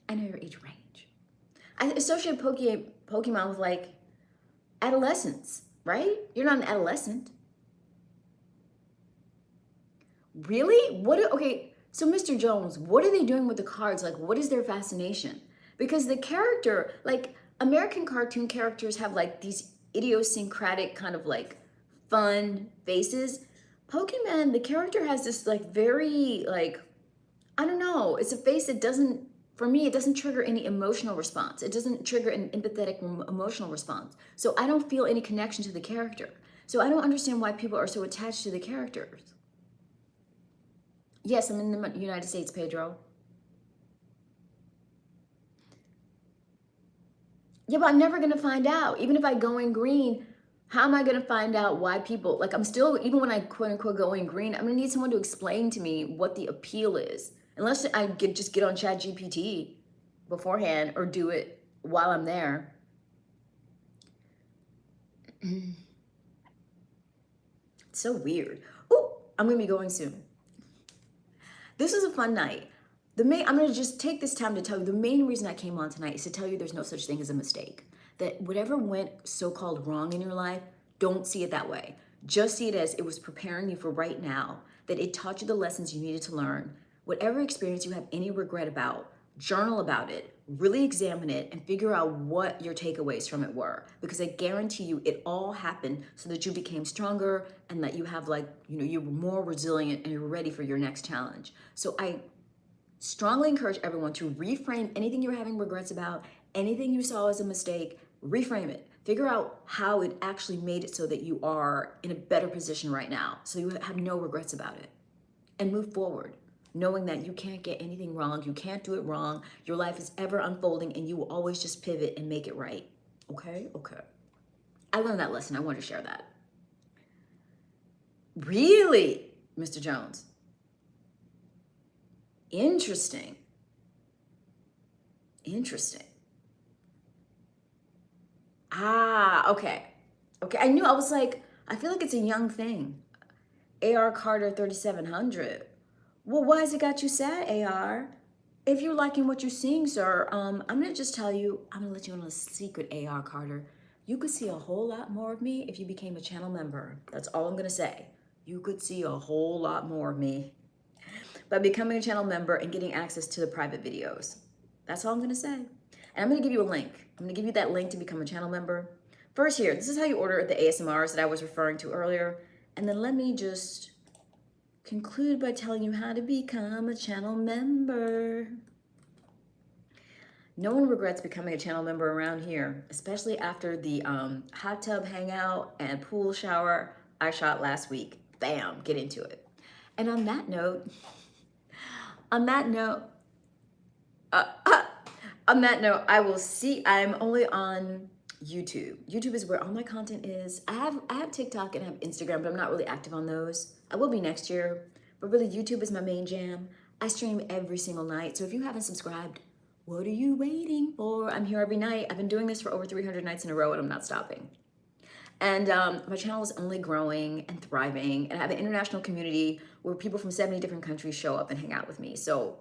I know your age range. I associate Pokemon with like adolescence, right? You're not an adolescent. Really? Okay, so Mr. Jones, what are they doing with the cards? Like, what is their fascination? Because the character, like American cartoon characters have like these idiosyncratic kind of like fun faces. Pokemon, the character has this like very like, I don't know, it's a face that doesn't, for me, it doesn't trigger any emotional response. It doesn't trigger an empathetic emotional response. So I don't feel any connection to the character. So I don't understand why people are so attached to the characters. Yes, I'm in the United States, Pedro. Yeah, but I'm never gonna find out. Even if I go in green, how am I gonna find out why people, like I'm still, even when I quote unquote go in green, I'm gonna need someone to explain to me what the appeal is. Unless I just get on ChatGPT beforehand or do it while I'm there. It's so weird. Oh, I'm gonna be going soon. This is a fun night. I'm gonna just take this time to tell you the main reason I came on tonight is to tell you there's no such thing as a mistake. That whatever went so-called wrong in your life, don't see it that way. Just see it as it was preparing you for right now, that it taught you the lessons you needed to learn. Whatever experience you have any regret about, journal about it, really examine it, and figure out what your takeaways from it were. Because I guarantee you it all happened so that you became stronger and that you have like, you were more resilient and you're ready for your next challenge. So strongly encourage everyone to reframe anything you're having regrets about, anything you saw as a mistake, reframe it. Figure out how it actually made it so that you are in a better position right now, so you have no regrets about it. And move forward, knowing that you can't get anything wrong, you can't do it wrong, your life is ever unfolding, and you will always just pivot and make it right. Okay? Okay. I learned that lesson. I wanted to share that. Really, Mr. Jones? Interesting. Interesting. Ah, okay. Okay, I knew, I was like, I feel like it's a young thing. AR Carter 3700. Well, why has it got you sad, AR? If you're liking what you're seeing, sir, I'm gonna just tell you, I'm gonna let you in on a secret, AR Carter. You could see a whole lot more of me if you became a channel member. That's all I'm gonna say. You could see a whole lot more of me by becoming a channel member and getting access to the private videos. That's all I'm gonna say. And I'm gonna give you a link. I'm gonna give you that link to become a channel member. First here, this is how you order the ASMRs that I was referring to earlier. And then let me just conclude by telling you how to become a channel member. No one regrets becoming a channel member around here, especially after the hot tub hangout and pool shower I shot last week. Bam, get into it. And on that note, on that note, I will see, I'm only on YouTube. YouTube is where all my content is. I have TikTok and I have Instagram, but I'm not really active on those. I will be next year, but really YouTube is my main jam. I stream every single night. So if you haven't subscribed, what are you waiting for? I'm here every night. I've been doing this for over 300 nights in a row and I'm not stopping. And my channel is only growing and thriving. And I have an international community where people from 70 different countries show up and hang out with me. So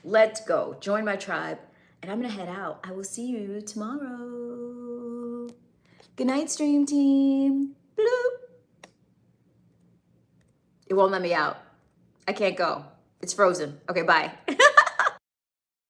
let's go. Join my tribe. And I'm going to head out. I will see you tomorrow. Good night, stream team. Bloop. It won't let me out. I can't go. It's frozen. Okay, bye.